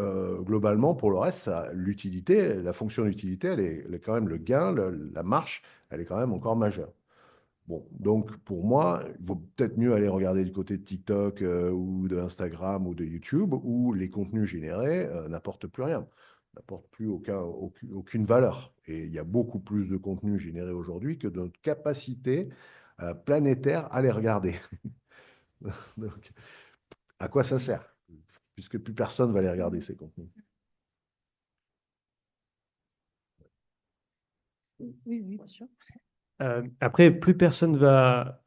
globalement, pour le reste, l'utilité, la fonction d'utilité, elle est quand même le gain, la marche, elle est quand même encore majeure. Bon, donc pour moi, il vaut peut-être mieux aller regarder du côté de TikTok ou de Instagram ou de YouTube où les contenus générés n'apportent plus rien, n'apportent plus aucune valeur. Et il y a beaucoup plus de contenus générés aujourd'hui que de notre capacité planétaire à les regarder. Donc, à quoi ça sert? Puisque plus personne va les regarder, ces contenus. Oui, oui, bien sûr. Après, plus personne va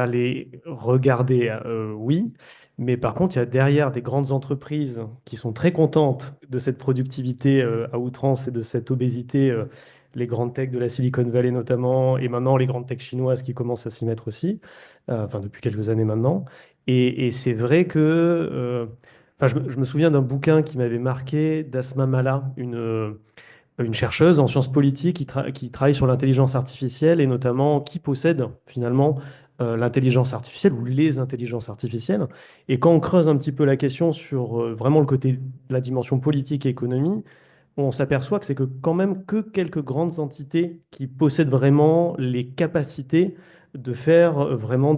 les regarder, oui, mais par contre, il y a derrière des grandes entreprises qui sont très contentes de cette productivité à outrance et de cette obésité, les grandes techs de la Silicon Valley notamment, et maintenant les grandes techs chinoises qui commencent à s'y mettre aussi, enfin depuis quelques années maintenant. Et c'est vrai que, enfin, je me souviens d'un bouquin qui m'avait marqué d'Asma Mala, une chercheuse en sciences politiques qui travaille sur l'intelligence artificielle et notamment qui possède finalement l'intelligence artificielle ou les intelligences artificielles. Et quand on creuse un petit peu la question sur vraiment le côté de la dimension politique et économie, on s'aperçoit que c'est que quand même que quelques grandes entités qui possèdent vraiment les capacités de faire vraiment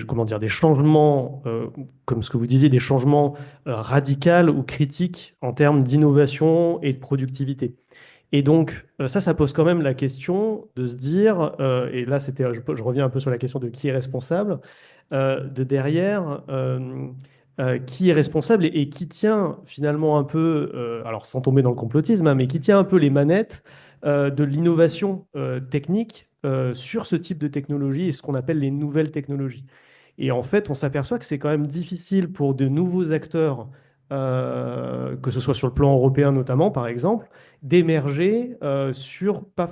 comment dire, des changements, comme ce que vous disiez, des changements radicaux ou critiques en termes d'innovation et de productivité. Et donc, ça pose quand même la question de se dire, et là, je reviens un peu sur la question de qui est responsable, de derrière, qui est responsable et qui tient finalement un peu, alors sans tomber dans le complotisme, hein, mais qui tient un peu les manettes de l'innovation technique sur ce type de technologie et ce qu'on appelle les nouvelles technologies. Et en fait, on s'aperçoit que c'est quand même difficile pour de nouveaux acteurs, que ce soit sur le plan européen notamment, par exemple, d'émerger pas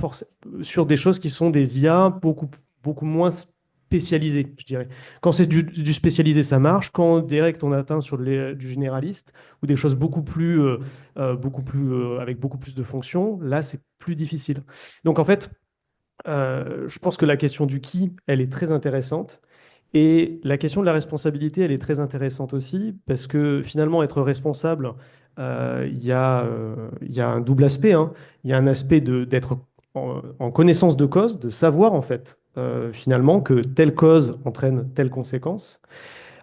sur des choses qui sont des IA beaucoup moins spécialisées, je dirais. Quand c'est du spécialisé, ça marche. Quand direct on atteint sur du généraliste ou des choses avec beaucoup plus de fonctions, là, c'est plus difficile. Donc en fait, je pense que la question du qui, elle est très intéressante. Et la question de la responsabilité, elle est très intéressante aussi, parce que finalement, être responsable, il y a un double aspect, hein. Il y a un aspect d'être en connaissance de cause, de savoir en fait, finalement, que telle cause entraîne telle conséquence.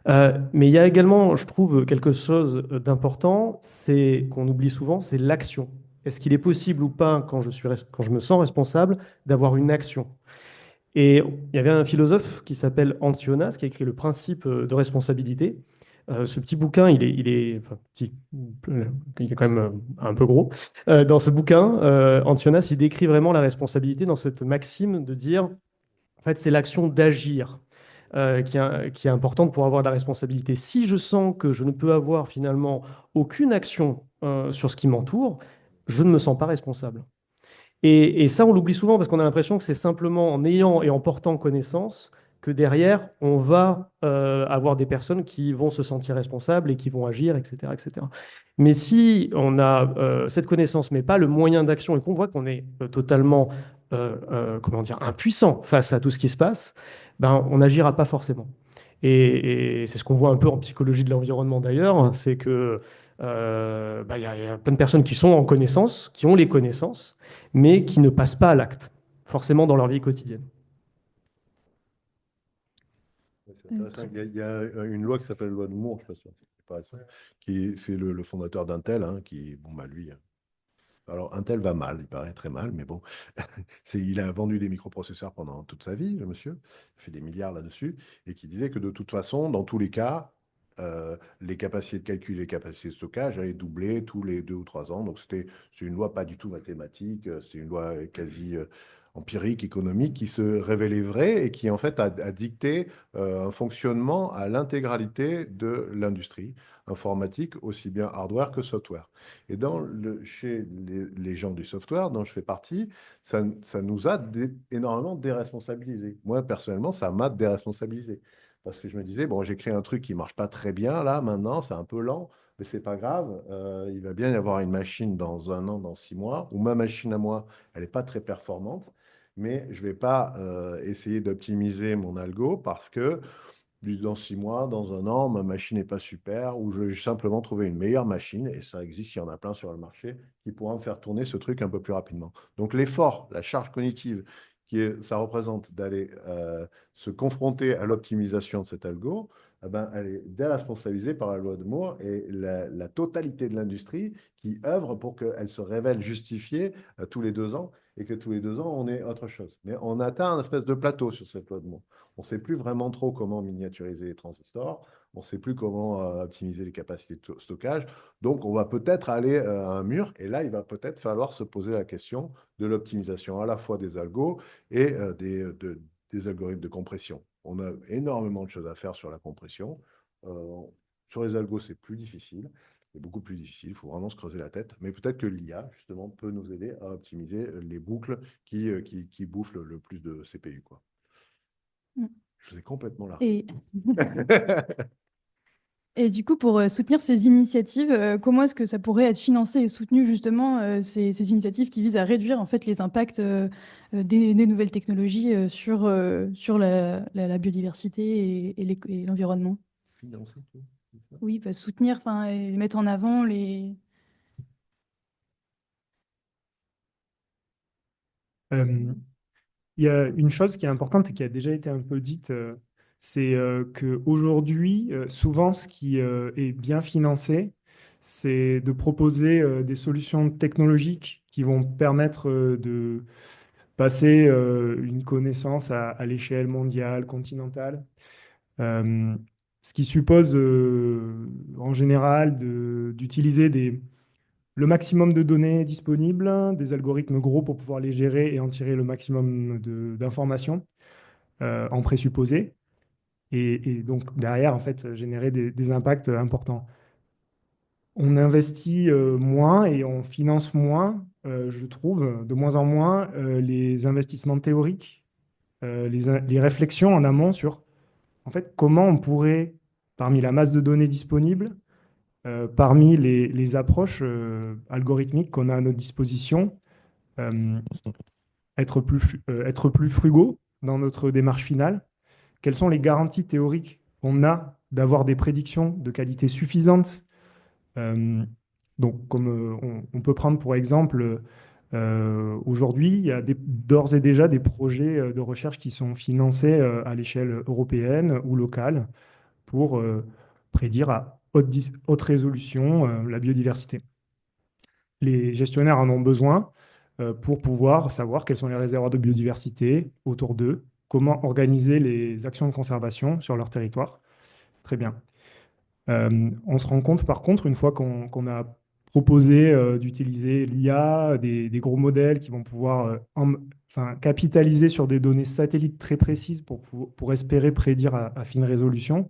Mais il y a également, je trouve, quelque chose d'important, c'est qu'on oublie souvent, c'est l'action. Est-ce qu'il est possible ou pas, quand je me sens responsable, d'avoir une action? Et il y avait un philosophe qui s'appelle Antionas, qui a écrit Le principe de responsabilité. Ce petit bouquin, enfin, petit, il est quand même un peu gros. Dans ce bouquin, Antionas, il décrit vraiment la responsabilité dans cette maxime de dire, en fait, c'est l'action d'agir qui est importante pour avoir de la responsabilité. Si je sens que je ne peux avoir finalement aucune action sur ce qui m'entoure, je ne me sens pas responsable. Et ça, on l'oublie souvent parce qu'on a l'impression que c'est simplement en ayant et en portant connaissance que derrière, on va avoir des personnes qui vont se sentir responsables et qui vont agir, etc., etc. Mais si on a cette connaissance, mais pas le moyen d'action, et qu'on voit qu'on est totalement, comment dire, impuissant face à tout ce qui se passe, ben, on n'agira pas forcément. Et c'est ce qu'on voit un peu en psychologie de l'environnement d'ailleurs, hein, c'est que bah, y a plein de personnes qui sont en connaissance, qui ont les connaissances, mais qui ne passent pas à l'acte, forcément dans leur vie quotidienne. C'est intéressant. Il y a une loi qui s'appelle la loi de Moore, je ne sais pas si c'est pas ça, c'est le fondateur d'Intel, hein, qui, bon, bah, lui, alors Intel va mal, il paraît très mal, mais bon, il a vendu des microprocesseurs pendant toute sa vie, le monsieur, il fait des milliards là-dessus, et qui disait que de toute façon, dans tous les cas, les capacités de calcul et les capacités de stockage allaient doubler tous les 2 ou 3 ans. Donc c'est une loi pas du tout mathématique, c'est une loi quasi empirique, économique, qui se révélait vraie et qui en fait a dicté un fonctionnement à l'intégralité de l'industrie informatique, aussi bien hardware que software. Et chez les gens du software, dont je fais partie, ça nous a énormément déresponsabilisés. Moi, personnellement, ça m'a déresponsabilisé. Parce que je me disais, bon, j'ai créé un truc qui ne marche pas très bien, là, maintenant, c'est un peu lent, mais c'est pas grave. Il va bien y avoir une machine dans 1 an, dans 6 mois, ou ma machine à moi, elle n'est pas très performante, mais je ne vais pas essayer d'optimiser mon algo parce que dans 6 mois, dans 1 an, ma machine n'est pas super, ou je vais simplement trouver une meilleure machine, et ça existe, il y en a plein sur le marché, qui pourra me faire tourner ce truc un peu plus rapidement. Donc l'effort, la charge cognitive, ça représente d'aller se confronter à l'optimisation de cet algo, eh ben, elle est déresponsabilisée par la loi de Moore et la totalité de l'industrie qui œuvre pour qu'elle se révèle justifiée tous les 2 ans, et que tous les 2 ans, on ait autre chose. Mais on atteint un espèce de plateau sur cette loi de Moore. On ne sait plus vraiment trop comment miniaturiser les transistors, on ne sait plus comment optimiser les capacités de stockage. Donc, on va peut-être aller à un mur, et là, il va peut-être falloir se poser la question de l'optimisation à la fois des algos et des algorithmes de compression. On a énormément de choses à faire sur la compression. Sur les algos, c'est plus difficile. C'est beaucoup plus difficile, il faut vraiment se creuser la tête. Mais peut-être que l'IA, justement, peut nous aider à optimiser les boucles qui bouffent le plus de CPU, quoi. Je vous ai complètement largué. Et du coup, pour soutenir ces initiatives, comment est-ce que ça pourrait être financé et soutenu justement ces initiatives qui visent à réduire en fait les impacts des nouvelles technologies sur la biodiversité et l'environnement? Financer tout, c'est ça? Oui, bah, soutenir, enfin, et mettre en avant les. Il y a une chose qui est importante et qui a déjà été un peu dite, c'est qu'aujourd'hui, souvent, ce qui est bien financé, c'est de proposer des solutions technologiques qui vont permettre de passer une connaissance à l'échelle mondiale, continentale, euh, ce qui suppose en général d'utiliser le maximum de données disponibles, des algorithmes gros pour pouvoir les gérer et en tirer le maximum d'informations en présupposé. et donc derrière, en fait, générer des impacts importants. On investit moins et on finance moins, je trouve, de moins en moins les investissements théoriques, les réflexions en amont sur, en fait, comment on pourrait, parmi la masse de données disponibles, parmi les approches algorithmiques qu'on a à notre disposition, euh, être plus frugaux dans notre démarche finale. Quelles sont les garanties théoriques qu'on a d'avoir des prédictions de qualité suffisante? Euh, donc, comme on peut prendre pour exemple, aujourd'hui, il y a d'ores et déjà des projets de recherche qui sont financés à l'échelle européenne ou locale pour prédire à haute résolution la biodiversité. Les gestionnaires en ont besoin pour pouvoir savoir quels sont les réservoirs de biodiversité autour d'eux, comment organiser les actions de conservation sur leur territoire. Très bien. On se rend compte, par contre, une fois qu'on a proposé d'utiliser l'IA, des gros modèles qui vont pouvoir enfin, capitaliser sur des données satellites très précises pour espérer prédire à fine résolution,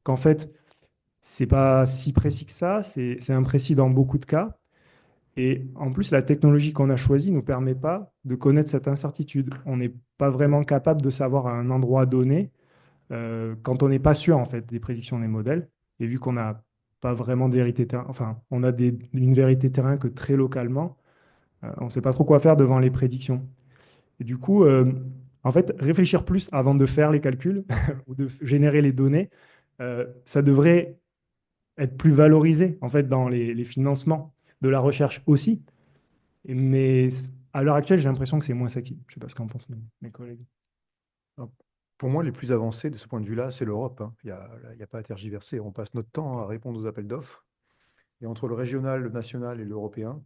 qu'en fait, c'est pas si précis que ça, c'est imprécis dans beaucoup de cas. Et en plus, la technologie qu'on a choisie ne nous permet pas de connaître cette incertitude. On n'est pas vraiment capable de savoir à un endroit donné quand on n'est pas sûr en fait des prédictions des modèles. Et vu qu'on n'a pas vraiment de vérité terrain, enfin, on a une vérité terrain que très localement, on ne sait pas trop quoi faire devant les prédictions. Et du coup, en fait, réfléchir plus avant de faire les calculs ou de générer les données, ça devrait être plus valorisé en fait dans les financements de la recherche aussi. Mais à l'heure actuelle, j'ai l'impression que c'est moins sexy. Je ne sais pas ce qu'en pensent mes collègues. Alors, pour moi, les plus avancés de ce point de vue-là, c'est l'Europe, hein. Il y a pas à tergiverser. On passe notre temps à répondre aux appels d'offres. Et entre le régional, le national et l'européen,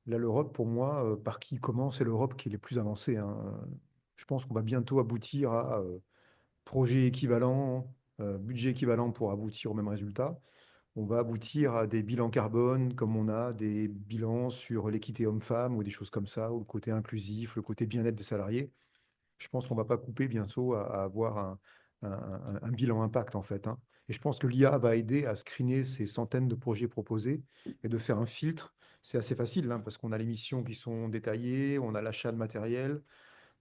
là, l'Europe, pour moi, par qui commence, c'est l'Europe qui est les plus avancée, hein. Je pense qu'on va bientôt aboutir à projet équivalent, budget équivalent pour aboutir au même résultat. On va aboutir à des bilans carbone comme on a des bilans sur l'équité homme-femme ou des choses comme ça, ou le côté inclusif, le côté bien-être des salariés. Je pense qu'on ne va pas couper bientôt à avoir un bilan impact, en fait, hein. Et je pense que l'IA va aider à screener ces centaines de projets proposés et de faire un filtre. C'est assez facile, hein, parce qu'on a les missions qui sont détaillées, on a l'achat de matériel,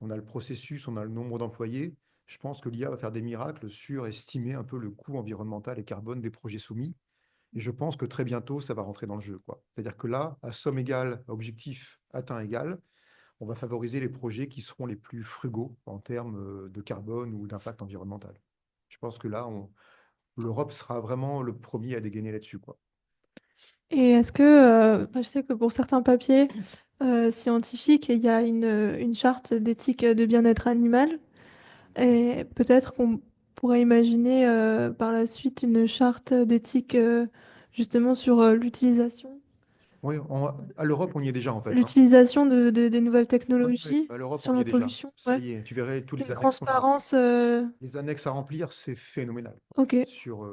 on a le processus, on a le nombre d'employés. Je pense que l'IA va faire des miracles sur estimer un peu le coût environnemental et carbone des projets soumis. Et je pense que très bientôt, ça va rentrer dans le jeu, quoi. C'est-à-dire que là, à somme égale, à objectif atteint égal, on va favoriser les projets qui seront les plus frugaux en termes de carbone ou d'impact environnemental. Je pense que là, l'Europe sera vraiment le premier à dégainer là-dessus, quoi. Et est-ce que, je sais que pour certains papiers scientifiques, il y a une charte d'éthique de bien-être animal. Et peut-être qu'on pourrait imaginer par la suite une charte d'éthique justement sur l'utilisation. Oui, à l'Europe, on y est déjà, en fait, hein. L'utilisation des nouvelles Oui, oui, technologies à l'Europe, sur on y la est déjà. pollution. Ça Ouais. y est, tu verrais, tous Une les annexes sont là. transparence. Les annexes à remplir, c'est phénoménal Ok. sur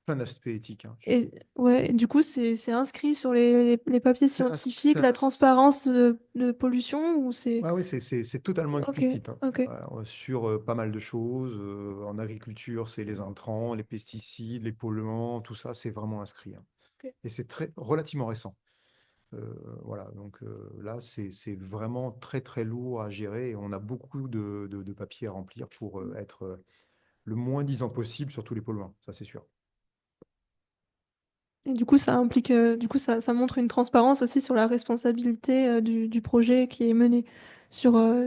plein d'aspects éthiques, hein. Et ouais, et du coup, c'est inscrit sur les papiers C'est un- scientifiques, c'est la un- transparence de pollution ou c'est. Ouais, oui, c'est totalement Ok, explicite, hein. ok. Voilà, sur pas mal de choses. En agriculture, c'est les intrants, les pesticides, les polluants, tout ça, c'est vraiment inscrit, hein. Ok. Et c'est relativement récent. Voilà, donc là, c'est vraiment très très lourd à gérer et on a beaucoup de papiers à remplir pour être le moins disant possible sur tous les polluants, ça c'est sûr. Et du coup, ça implique, du coup, ça montre une transparence aussi sur la responsabilité du projet qui est mené Bah,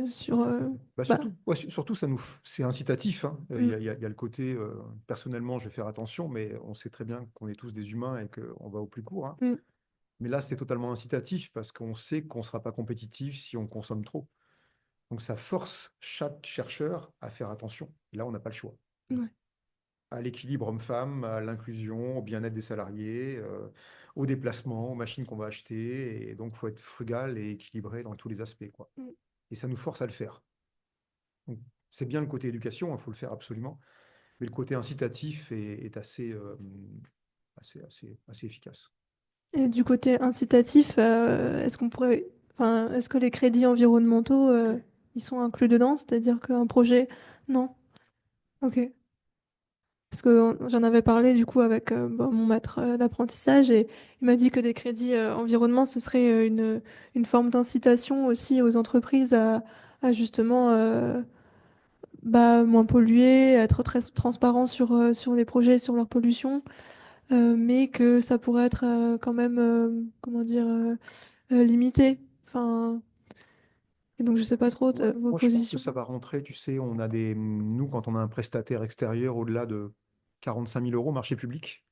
bah, surtout, ouais, surtout c'est incitatif, hein. mm, Il y a le côté, personnellement, je vais faire attention, mais on sait très bien qu'on est tous des humains et qu'on va au plus court, hein. mm, Mais là, c'est totalement incitatif parce qu'on sait qu'on ne sera pas compétitif si on consomme trop. Donc ça force chaque chercheur à faire attention. Et là, on n'a pas le choix. ouais. À l'équilibre homme-femme, à l'inclusion, au bien-être des salariés, au déplacement, aux machines qu'on va acheter. Et donc, il faut être frugal et équilibré dans tous les aspects, quoi. Mm. Et ça nous force à le faire. Donc, c'est bien le côté éducation, il faut le faire absolument. Mais le côté incitatif est assez efficace. Et du côté incitatif, est-ce que les crédits environnementaux, ils sont inclus dedans? C'est-à-dire qu'un projet, non? Ok. parce que j'en avais parlé du coup avec mon maître d'apprentissage et il m'a dit que des crédits environnement, ce serait une forme d'incitation aussi aux entreprises à justement moins polluer, être très transparent sur les projets, sur leur pollution, mais que ça pourrait être quand même, comment dire, limité. Enfin, et donc je sais pas trop Ouais, vos moi, je pense que positions. ça va rentrer, tu sais, nous, quand on a un prestataire extérieur au-delà de 45 000 euros, marché public,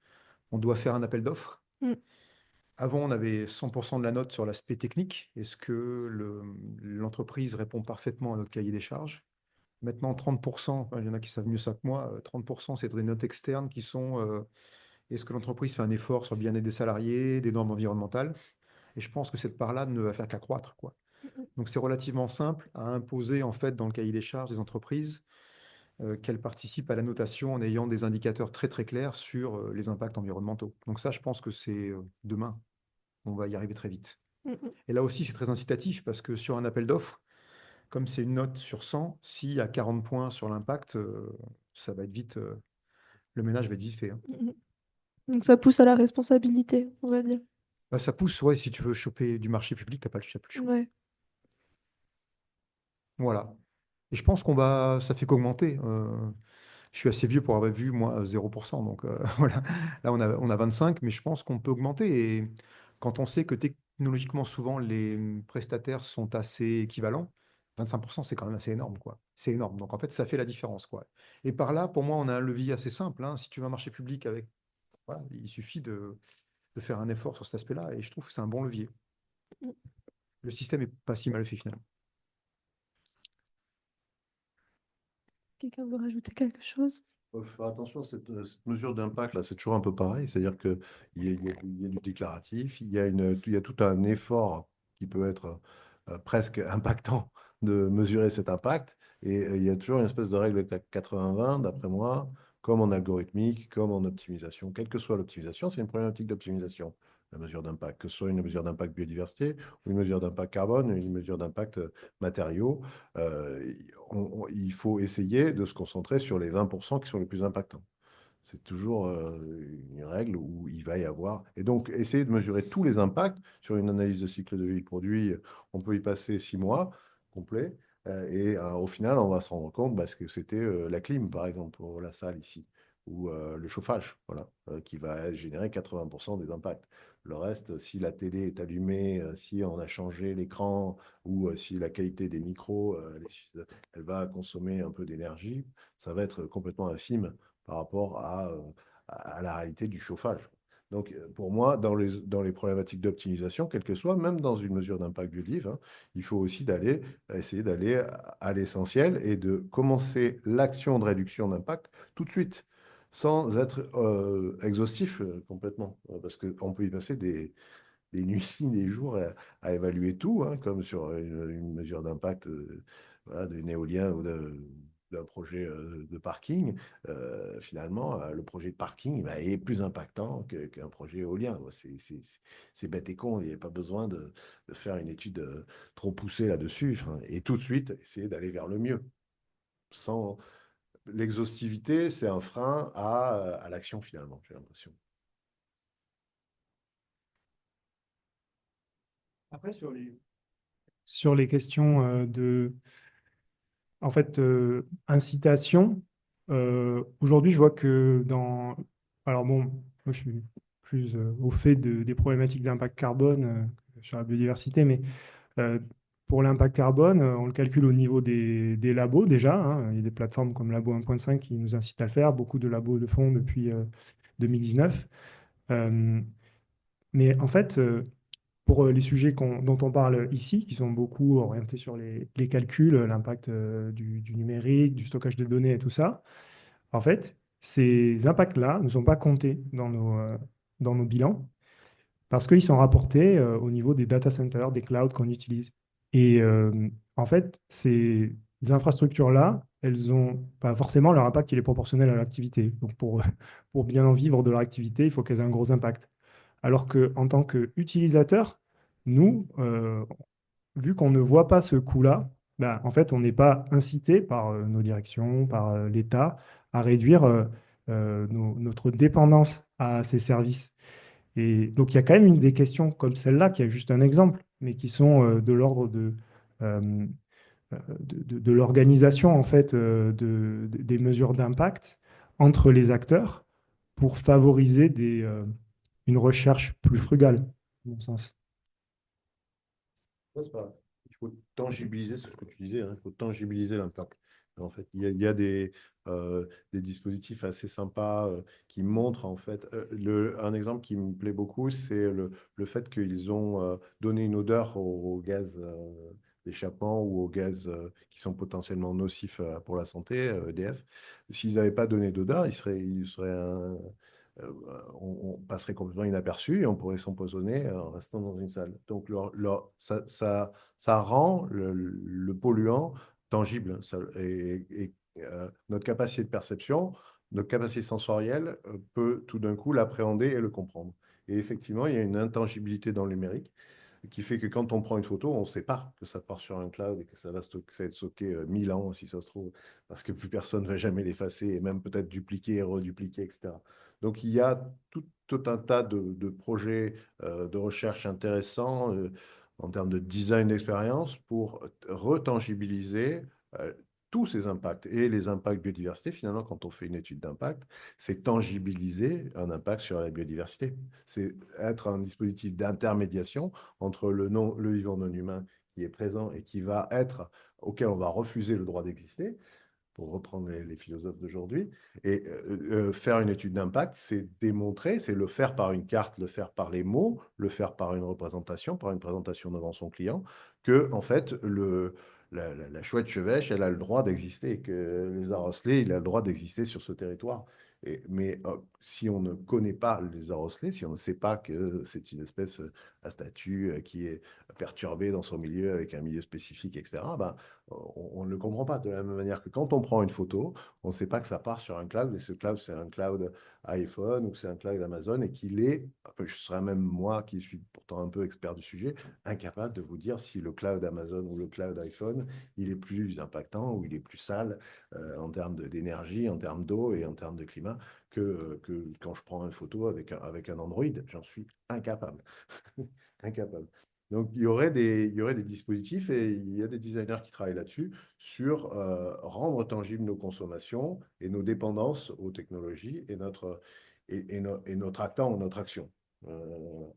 on doit faire un appel d'offres. Mm. Avant, on avait 100% de la note sur l'aspect technique. Est-ce que l'entreprise répond parfaitement à notre cahier des charges? Maintenant, 30%, enfin, il y en a qui savent mieux ça que moi, 30%, c'est des notes externes qui sont est-ce que l'entreprise fait un effort sur le bien-être des salariés, des normes environnementales? Et je pense que cette part-là ne va faire qu'accroître, quoi. Donc, c'est relativement simple à imposer, en fait, dans le cahier des charges des entreprises qu'elles participent à la notation en ayant des indicateurs très, très clairs sur les impacts environnementaux. Donc, ça, je pense que c'est demain. On va y arriver très vite. Mm, mm. Et là aussi, c'est très incitatif parce que sur un appel d'offres, comme c'est une note sur 100, s'il y a 40 points sur l'impact, ça va être vite, le ménage va être vite fait, hein. Mm, mm. Donc ça pousse à la responsabilité, on va dire. Bah, ça pousse, ouais, si tu veux choper du marché public, t'as plus le choix. Ouais. Voilà. Et je pense ça fait qu'augmenter. Je suis assez vieux pour avoir vu, moi, 0%. Donc voilà. Là, on a 25, mais je pense qu'on peut augmenter. Et quand on sait que technologiquement, souvent, les prestataires sont assez équivalents, 25%, c'est quand même assez énorme, quoi. C'est énorme. Donc en fait, ça fait la différence, quoi. Et par là, pour moi, on a un levier assez simple, hein. Si tu veux un marché public voilà, il suffit de faire un effort sur cet aspect-là. Et je trouve que c'est un bon levier. Mm. Le système est pas si mal fait, finalement. Quelqu'un veut rajouter quelque chose? Faut faire attention, cette mesure d'impact, là, c'est toujours un peu pareil. C'est-à-dire qu'il y a du déclaratif, il y a tout un effort qui peut être presque impactant de mesurer cet impact. Et il y a toujours une espèce de règle 80-20, d'après moi, comme en algorithmique, comme en optimisation. Quelle que soit l'optimisation, c'est une problématique d'optimisation, la mesure d'impact, que ce soit une mesure d'impact biodiversité, ou une mesure d'impact carbone, ou une mesure d'impact matériaux. Euh, il faut essayer de se concentrer sur les 20% qui sont les plus impactants. C'est toujours une règle où il va y avoir. Et donc, essayer de mesurer tous les impacts sur une analyse de cycle de vie produit, on peut y passer 6 mois complets. Au final, on va se rendre compte parce que c'était la clim, par exemple, pour la salle ici, ou le chauffage, voilà, qui va générer 80% des impacts. Le reste, si la télé est allumée, si on a changé l'écran, ou si la qualité des micros, elle va consommer un peu d'énergie, ça va être complètement infime par rapport à la réalité du chauffage. Donc, pour moi, dans les problématiques d'optimisation, quelle que soit, même dans une mesure d'impact du livre, hein, il faut aussi essayer d'aller à l'essentiel et de commencer l'action de réduction d'impact tout de suite, sans être exhaustif complètement, parce qu'on peut y passer des nuits, des jours à évaluer tout, hein, comme sur une mesure d'impact voilà, d'une éolien ou d'un projet de parking. Finalement, le projet de parking bah, est plus impactant qu'un projet éolien. C'est bête et con, il n'y a pas besoin de faire une étude trop poussée là-dessus. Enfin, et tout de suite, essayer d'aller vers le mieux. Sans l'exhaustivité, c'est un frein à l'action finalement, j'ai l'impression. Après, sur les questions en fait, incitation, aujourd'hui, je vois que alors bon, moi, je suis plus au fait des problématiques d'impact carbone sur la biodiversité, mais euh, pour l'impact carbone, on le calcule au niveau des labos déjà, hein. Il y a des plateformes comme Labo 1.5 qui nous incitent à le faire. Beaucoup de labos le font depuis 2019. Euh, mais en fait, pour les sujets dont on parle ici, qui sont beaucoup orientés sur les calculs, l'impact du numérique, du stockage de données et tout ça, en fait, ces impacts-là ne sont pas comptés dans nos bilans parce qu'ils sont rapportés au niveau des data centers, des clouds qu'on utilise. Et en fait, ces infrastructures-là, elles n'ont pas forcément leur impact, il est proportionnel à l'activité. Donc, pour bien en vivre de leur activité, il faut qu'elles aient un gros impact. Alors qu'en tant qu'utilisateur, nous, vu qu'on ne voit pas ce coût-là, bah, en fait, on n'est pas incité par nos directions, par l'État, à réduire notre dépendance à ces services. Et donc, il y a quand même des questions comme celle-là, qui est juste un exemple, mais qui sont de l'ordre euh, de l'organisation, en fait, des mesures d'impact entre les acteurs pour favoriser une recherche plus frugale, à mon sens. Ouais, c'est pas- Il faut tangibiliser, c'est ce que tu disais, hein, il faut tangibiliser l'impact. En fait, il y a des dispositifs assez sympas qui montrent, en fait, un exemple qui me plaît beaucoup, c'est le fait qu'ils ont donné une odeur au gaz d'échappement ou aux gaz qui sont potentiellement nocifs pour la santé, EDF. S'ils n'avaient pas donné d'odeur, euh, on passerait complètement inaperçu et on pourrait s'empoisonner en restant dans une salle. Donc, ça rend le polluant tangible. Notre capacité de perception, notre capacité sensorielle peut tout d'un coup l'appréhender et le comprendre. Et effectivement, il y a une intangibilité dans le numérique qui fait que quand on prend une photo, on ne sait pas que ça part sur un cloud et que ça va être stocké 1000 ans, si ça se trouve, parce que plus personne ne va jamais l'effacer et même peut-être dupliquer et redupliquer, etc. Donc, il y a tout un tas de projets de recherche intéressants en termes de design d'expérience pour retangibiliser euh, tous ces impacts et les impacts biodiversité. Finalement, quand on fait une étude d'impact, c'est tangibiliser un impact sur la biodiversité. C'est être un dispositif d'intermédiation entre le vivant non humain qui est présent et qui va être, auquel on va refuser le droit d'exister, pour reprendre les philosophes d'aujourd'hui. Et faire une étude d'impact, c'est démontrer, c'est le faire par une carte, le faire par les mots, le faire par une représentation, par une présentation devant son client, que, en fait, la chouette chevêche, elle a le droit d'exister, que les arrocelés, il a le droit d'exister sur ce territoire. Mais si on ne connaît pas les arrocelés, si on ne sait pas que c'est une espèce à statut qui est perturbée dans son milieu avec un milieu spécifique, etc., ben, on ne le comprend pas. De la même manière que quand on prend une photo, on ne sait pas que ça part sur un cloud, et ce cloud, c'est un cloud iPhone ou que c'est un cloud Amazon, et qu'il est, je serais même moi, qui suis pourtant un peu expert du sujet, incapable de vous dire si le cloud Amazon ou le cloud iPhone, il est plus impactant ou il est plus sale en termes d'énergie, en termes d'eau et en termes de climat que quand je prends une photo avec un Android. J'en suis incapable. Incapable. Donc, il y aurait des dispositifs et il y a des designers qui travaillent là-dessus sur rendre tangibles nos consommations et nos dépendances aux technologies et notre actant ou notre action.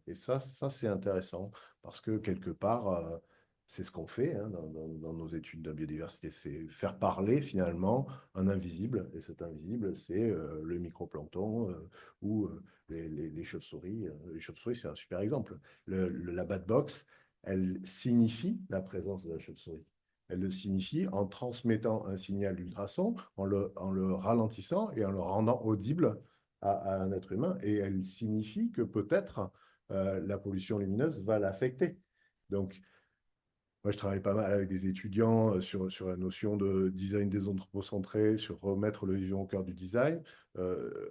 Et ça c'est intéressant parce que quelque part, c'est ce qu'on fait hein, dans nos études de biodiversité, c'est faire parler finalement un invisible. Et cet invisible, c'est le microplancton ou les chauves-souris. Les chauves-souris, c'est un super exemple. La bat box, elle signifie la présence de la chauve-souris. Elle le signifie en transmettant un signal d'ultrason, en le ralentissant et en le rendant audible à un être humain. Et elle signifie que peut-être la pollution lumineuse va l'affecter. Donc, moi, je travaille pas mal avec des étudiants sur la notion de design des anthropocentrés, sur remettre le vivant au cœur du design. Euh,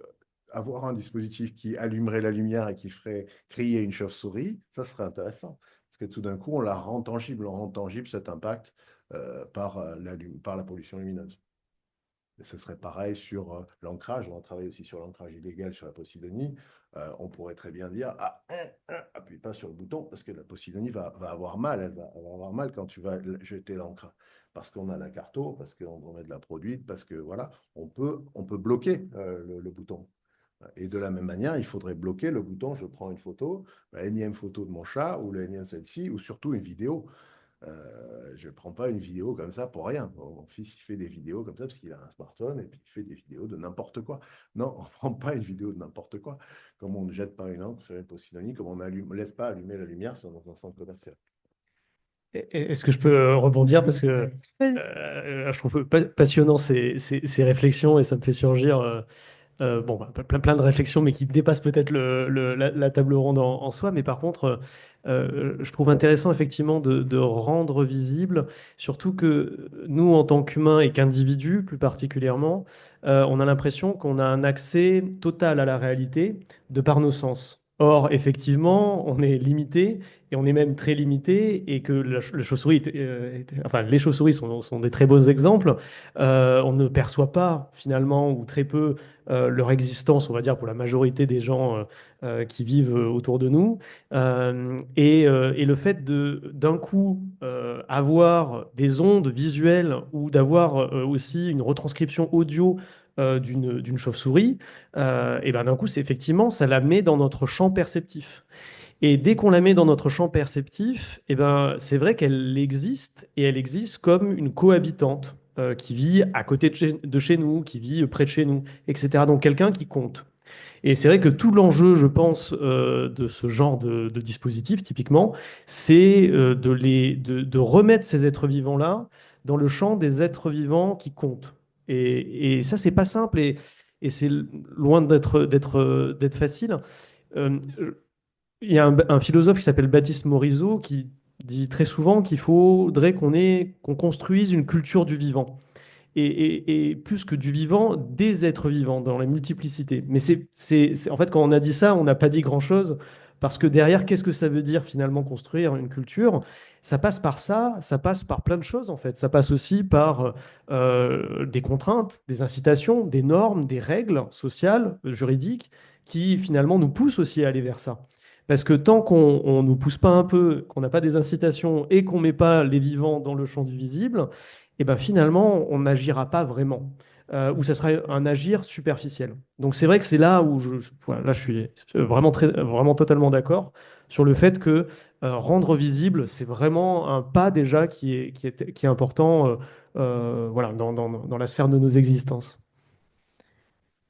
Avoir un dispositif qui allumerait la lumière et qui ferait crier une chauve-souris, ça serait intéressant. Parce que tout d'un coup, on rend tangible cet impact par la pollution lumineuse. Et ce serait pareil sur l'ancrage. On travaille aussi sur l'ancrage illégal sur la Posidonie. On pourrait très bien dire appuie pas sur le bouton parce que la Posidonie va avoir mal. Elle va avoir mal quand tu vas jeter l'encre. Parce qu'on a la carto, parce qu'on met de la produite, parce que voilà, on peut bloquer le bouton. Et de la même manière, il faudrait bloquer le bouton je prends une photo, la énième photo de mon chat ou la énième selfie ou surtout une vidéo. Je ne prends pas une vidéo comme ça pour rien. Mon fils, il fait des vidéos comme ça parce qu'il a un smartphone et puis il fait des vidéos de n'importe quoi. Non, on ne prend pas une vidéo de n'importe quoi. Comme on ne jette pas une encre sur une Posidonie, comme on ne laisse pas allumer la lumière dans un centre commercial. Est-ce que je peux rebondir parce que Vas-y. je trouve passionnant ces réflexions et ça me fait surgir bon, bah, plein de réflexions, mais qui dépassent peut-être la table ronde en soi. Mais par contre, je trouve intéressant effectivement de rendre visible, surtout que nous, en tant qu'humains et qu'individus plus particulièrement, on a l'impression qu'on a un accès total à la réalité de par nos sens. Or, effectivement, on est limité et on est même très limité et que la chauve-souris, enfin, les chauves-souris sont des très beaux exemples. On ne perçoit pas finalement ou très peu leur existence, on va dire, pour la majorité des gens qui vivent autour de nous. Et le fait d'un coup avoir des ondes visuelles ou d'avoir aussi une retranscription audio d'une chauve-souris, et ben d'un coup, c'est effectivement, ça la met dans notre champ perceptif. Et dès qu'on la met dans notre champ perceptif, et ben, c'est vrai qu'elle existe et elle existe comme une cohabitante qui vit à côté de chez nous, qui vit près de chez nous, etc. Donc quelqu'un qui compte. Et c'est vrai que tout l'enjeu, je pense, de ce genre de dispositif, typiquement, c'est de remettre ces êtres vivants-là dans le champ des êtres vivants qui comptent. Et ça, c'est pas simple et c'est loin d'être facile. Euh, il y a un philosophe qui s'appelle Baptiste Morisot qui dit très souvent qu'il faudrait qu'on construise une culture du vivant et plus que du vivant, des êtres vivants dans la multiplicité. Mais en fait, quand on a dit ça, on n'a pas dit grand-chose, parce que derrière, qu'est-ce que ça veut dire finalement construire une culture? Ça passe par ça, ça passe par plein de choses en fait. Ça passe aussi par des contraintes, des incitations, des normes, des règles sociales, juridiques, qui finalement nous poussent aussi à aller vers ça. Parce que tant qu'on ne nous pousse pas un peu, qu'on n'a pas des incitations et qu'on ne met pas les vivants dans le champ du visible, et ben finalement, on n'agira pas vraiment, ou ça sera un agir superficiel. Donc c'est vrai que c'est là où voilà, là, je suis vraiment, vraiment totalement d'accord sur le fait que rendre visible, c'est vraiment un pas déjà qui est important voilà, dans la sphère de nos existences.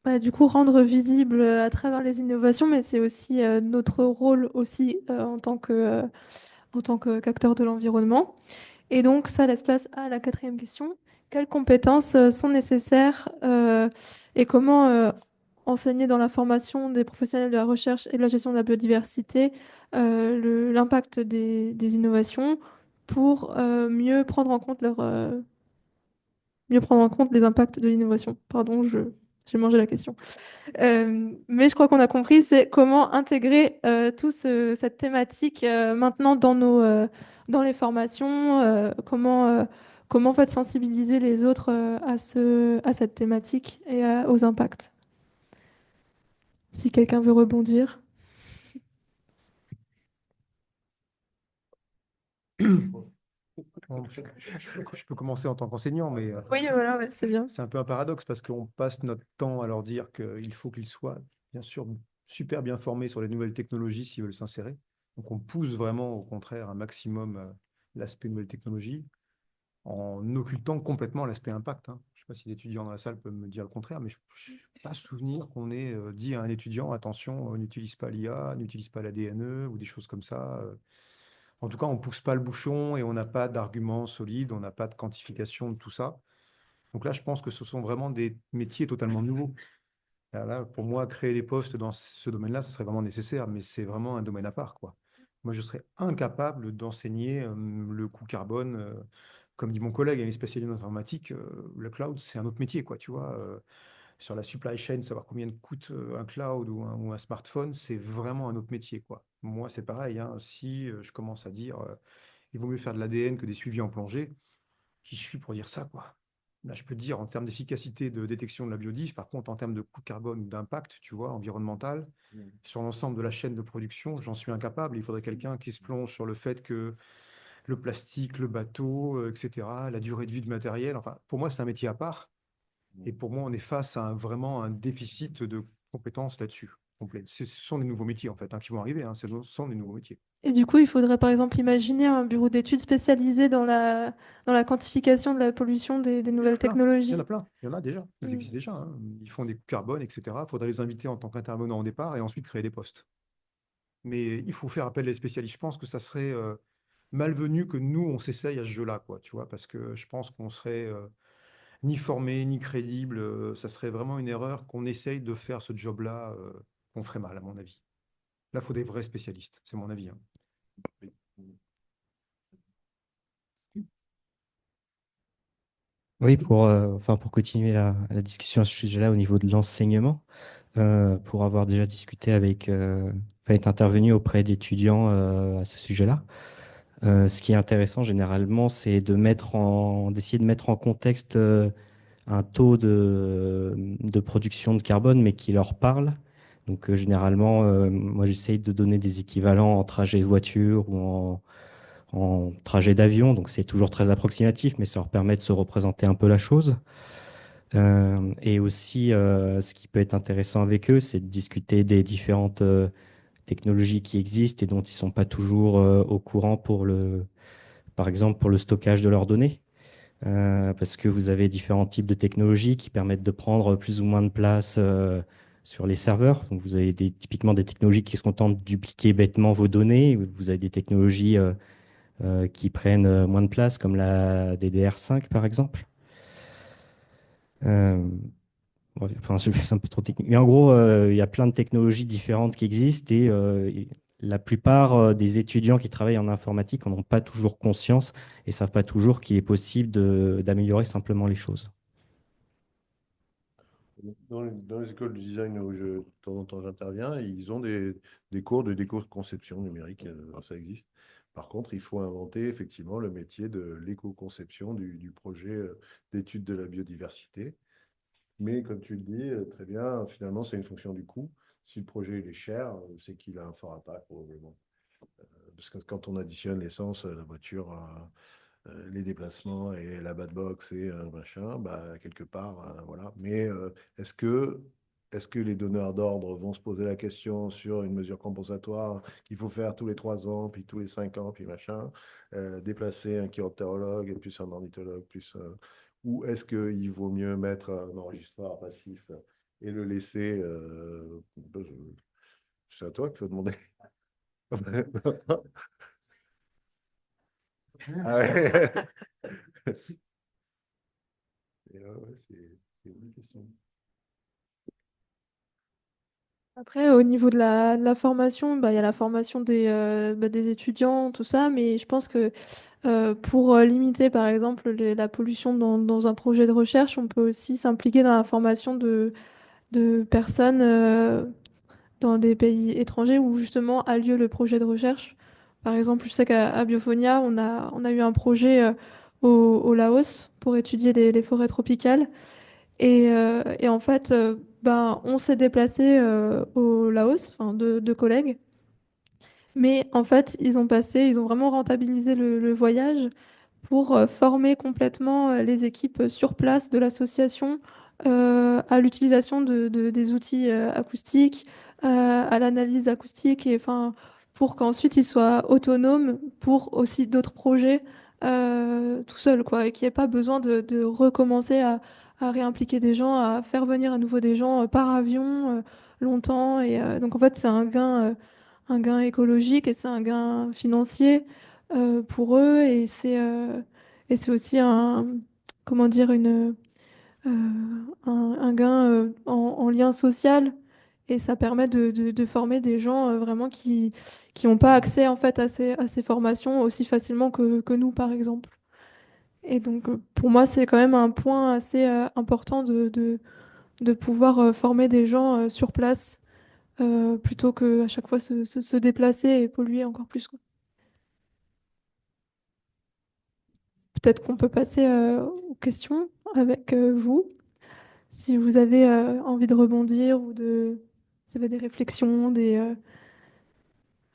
Bah, du coup, rendre visible à travers les innovations, mais c'est aussi notre rôle aussi en tant qu'acteur de l'environnement. Et donc, ça laisse place à la quatrième question. Quelles compétences sont nécessaires et comment enseigner dans la formation des professionnels de la recherche et de la gestion de la biodiversité l'impact des innovations pour mieux prendre en compte les impacts de l'innovation? Pardon, j'ai mangé la question. Mais je crois qu'on a compris, c'est comment intégrer cette thématique maintenant dans les formations, comment en fait sensibiliser les autres à cette thématique et aux impacts. Si quelqu'un veut rebondir. Je peux commencer en tant qu'enseignant, mais Oui, voilà, ouais, c'est bien. c'est un peu un paradoxe parce qu'on passe notre temps à leur dire qu'il faut qu'ils soient, bien sûr, super bien formés sur les nouvelles technologies s'ils veulent s'insérer. Donc, on pousse vraiment, au contraire, un maximum l'aspect nouvelles technologies en occultant complètement l'aspect impact, hein. Je ne sais pas si l'étudiant dans la salle peut me dire le contraire, mais je n'ai pas souvenir qu'on ait dit à un étudiant, attention, n'utilise pas l'IA, n'utilise pas la DNE ou des choses comme ça. En tout cas, on ne pousse pas le bouchon et on n'a pas d'arguments solides, on n'a pas de quantification de tout ça. Donc là, je pense que ce sont vraiment des métiers totalement nouveaux. Alors là, pour moi, créer des postes dans ce domaine-là, ça serait vraiment nécessaire, mais c'est vraiment un domaine à part, quoi. Moi, je serais incapable d'enseigner le coût carbone. Comme dit mon collègue, il est spécialisé en informatique, le cloud, c'est un autre métier, quoi, tu vois. Sur la supply chain, savoir combien coûte un cloud ou un smartphone, c'est vraiment un autre métier, quoi. Moi, c'est pareil, hein, si je commence à dire il vaut mieux faire de l'ADN que des suivis en plongée, qui je suis pour dire ça, quoi. Là, je peux te dire en termes d'efficacité de détection de la biodiff, par contre, en termes de coût de carbone ou d'impact, tu vois, environnemental, sur l'ensemble de la chaîne de production, j'en suis incapable. Il faudrait quelqu'un qui se plonge sur le fait que le plastique, le bateau, etc., la durée de vie du matériel, enfin, pour moi, c'est un métier à part. Et pour moi, on est face à vraiment un déficit de compétences là-dessus. Ce sont les nouveaux métiers, en fait, hein, qui vont arriver, hein. Ce sont les nouveaux métiers. Et du coup, il faudrait par exemple imaginer un bureau d'études spécialisé dans la quantification de la pollution des nouvelles Il y technologies. en a plein, il y en a déjà, ils Mm. existent déjà, hein. Ils font des carbone, etc. Il faudrait les inviter en tant qu'intervenants au départ et ensuite créer des postes. Mais il faut faire appel à des spécialistes. Je pense que ça serait malvenu que nous, on s'essaye à ce jeu-là, quoi, tu vois, parce que je pense qu'on serait ni formé, ni crédible. Ça serait vraiment une erreur qu'on essaye de faire ce job-là, qu'on ferait mal, à mon avis. Là, il faut des vrais spécialistes, c'est mon avis, hein. Oui, enfin, pour continuer la discussion à ce sujet-là au niveau de l'enseignement, pour avoir déjà discuté avec est intervenu auprès d'étudiants à ce sujet-là. Ce qui est intéressant généralement, c'est d'essayer de mettre en contexte un taux de production de carbone, mais qui leur parle. Donc généralement, moi j'essaye de donner des équivalents en trajet de voiture ou en trajet d'avion. Donc c'est toujours très approximatif, mais ça leur permet de se représenter un peu la chose. Et aussi, ce qui peut être intéressant avec eux, c'est de discuter des différentes technologies qui existent et dont ils ne sont pas toujours au courant par exemple pour le stockage de leurs données. Parce que vous avez différents types de technologies qui permettent de prendre plus ou moins de place sur les serveurs. Donc vous avez typiquement des technologies qui se contentent de dupliquer bêtement vos données. Vous avez des technologies qui prennent moins de place, comme la DDR5 par exemple. Euh, Ouais, enfin, c'est un peu trop technique. Mais en gros, il y a plein de technologies différentes qui existent et la plupart des étudiants qui travaillent en informatique n'en ont pas toujours conscience et ne savent pas toujours qu'il est possible d'améliorer simplement les choses. Dans les écoles de design où de temps en temps j'interviens, ils ont des cours de déco-conception numérique, ça existe. Par contre, il faut inventer effectivement le métier de l'éco-conception du projet d'étude de la biodiversité. Mais comme tu le dis, très bien, finalement, c'est une fonction du coût. Si le projet il est cher, c'est qu'il a un fort impact probablement. Parce que quand on additionne l'essence, la voiture, les déplacements et la bad box et machin, bah, quelque part, voilà. Mais est-ce que les donneurs d'ordre vont se poser la question sur une mesure compensatoire qu'il faut faire tous les 3 ans, puis tous les 5 ans, puis machin, déplacer un chiroptérologue, plus un ornithologue, ou est-ce qu'il vaut mieux mettre un enregistreur passif et le laisser c'est à toi qu'il faut demander. Ah ouais. Ouais, c'est une bonne question. Après, au niveau de la formation, bah, il y a la formation des étudiants, tout ça, mais je pense que pour limiter, par exemple, la pollution dans un projet de recherche, on peut aussi s'impliquer dans la formation de personnes dans des pays étrangers où justement a lieu le projet de recherche. Par exemple, je sais qu'à Biophonia, on a eu un projet au Laos pour étudier les forêts tropicales. Et en fait, ben, on s'est déplacé au Laos, enfin, deux collègues. Mais en fait, ils ont vraiment rentabilisé le voyage pour former complètement les équipes sur place de l'association à l'utilisation des outils acoustiques, à l'analyse acoustique, et enfin, pour qu'ensuite ils soient autonomes pour aussi d'autres projets tout seuls, quoi, et qu'il n'y ait pas besoin de recommencer à réimpliquer des gens, à faire venir à nouveau des gens par avion longtemps. Et donc en fait, c'est un gain écologique et c'est un gain financier pour eux et c'est aussi comment dire, euh, un gain en lien social et ça permet de former des gens vraiment qui n'ont pas accès en fait à ces formations aussi facilement que nous par exemple. Et donc pour moi c'est quand même un point assez important de pouvoir former des gens sur place plutôt que à chaque fois se déplacer et polluer encore plus, quoi. Peut-être qu'on peut passer aux questions avec vous, si vous avez envie de rebondir ou si vous avez des réflexions,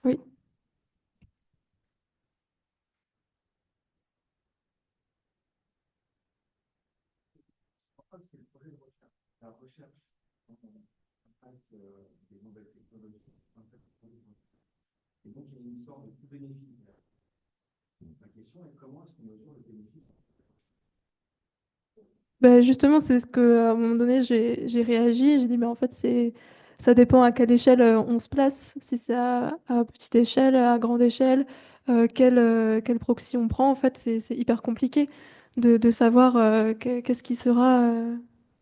Oui. Ben justement, c'est ce que à un moment donné j'ai réagi. J'ai dit, mais en fait, ça dépend à quelle échelle on se place. Si c'est à petite échelle, à grande échelle, quel proxy on prend. En fait, c'est hyper compliqué de savoir qu'est-ce qui sera.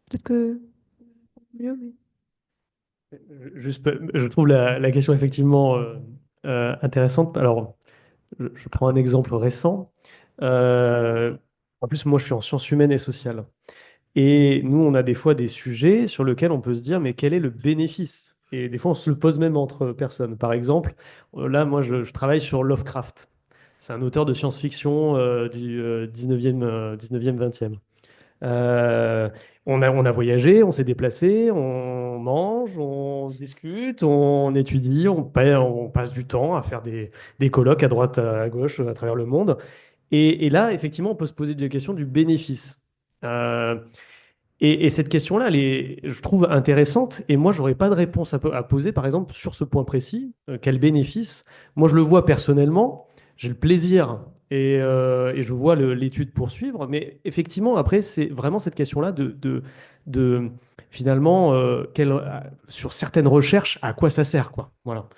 Peut-être que mieux, mais. Je trouve la question effectivement intéressante. Alors, je prends un exemple récent. Euh, En plus, moi, je suis en sciences humaines et sociales. Et nous, on a des fois des sujets sur lesquels on peut se dire, mais quel est le bénéfice? et des fois, on se le pose même entre personnes. Par exemple, là, moi, je travaille sur Lovecraft. C'est un auteur de science-fiction du 19e, 20e. Euh, on a voyagé, on s'est déplacé, on mange, on discute, on étudie, on passe du temps à faire des colloques à droite, à gauche, à travers le monde. Et là, effectivement, on peut se poser des questions du bénéfice. Euh, et cette question-là, je trouve intéressante. Et moi, j'aurais pas de réponse à poser, par exemple, sur ce point précis. Quel bénéfice? Moi, je le vois personnellement. J'ai le plaisir et je vois l'étude poursuivre. Mais effectivement, après, c'est vraiment cette question-là de finalement, sur certaines recherches, à quoi ça sert, quoi. Voilà.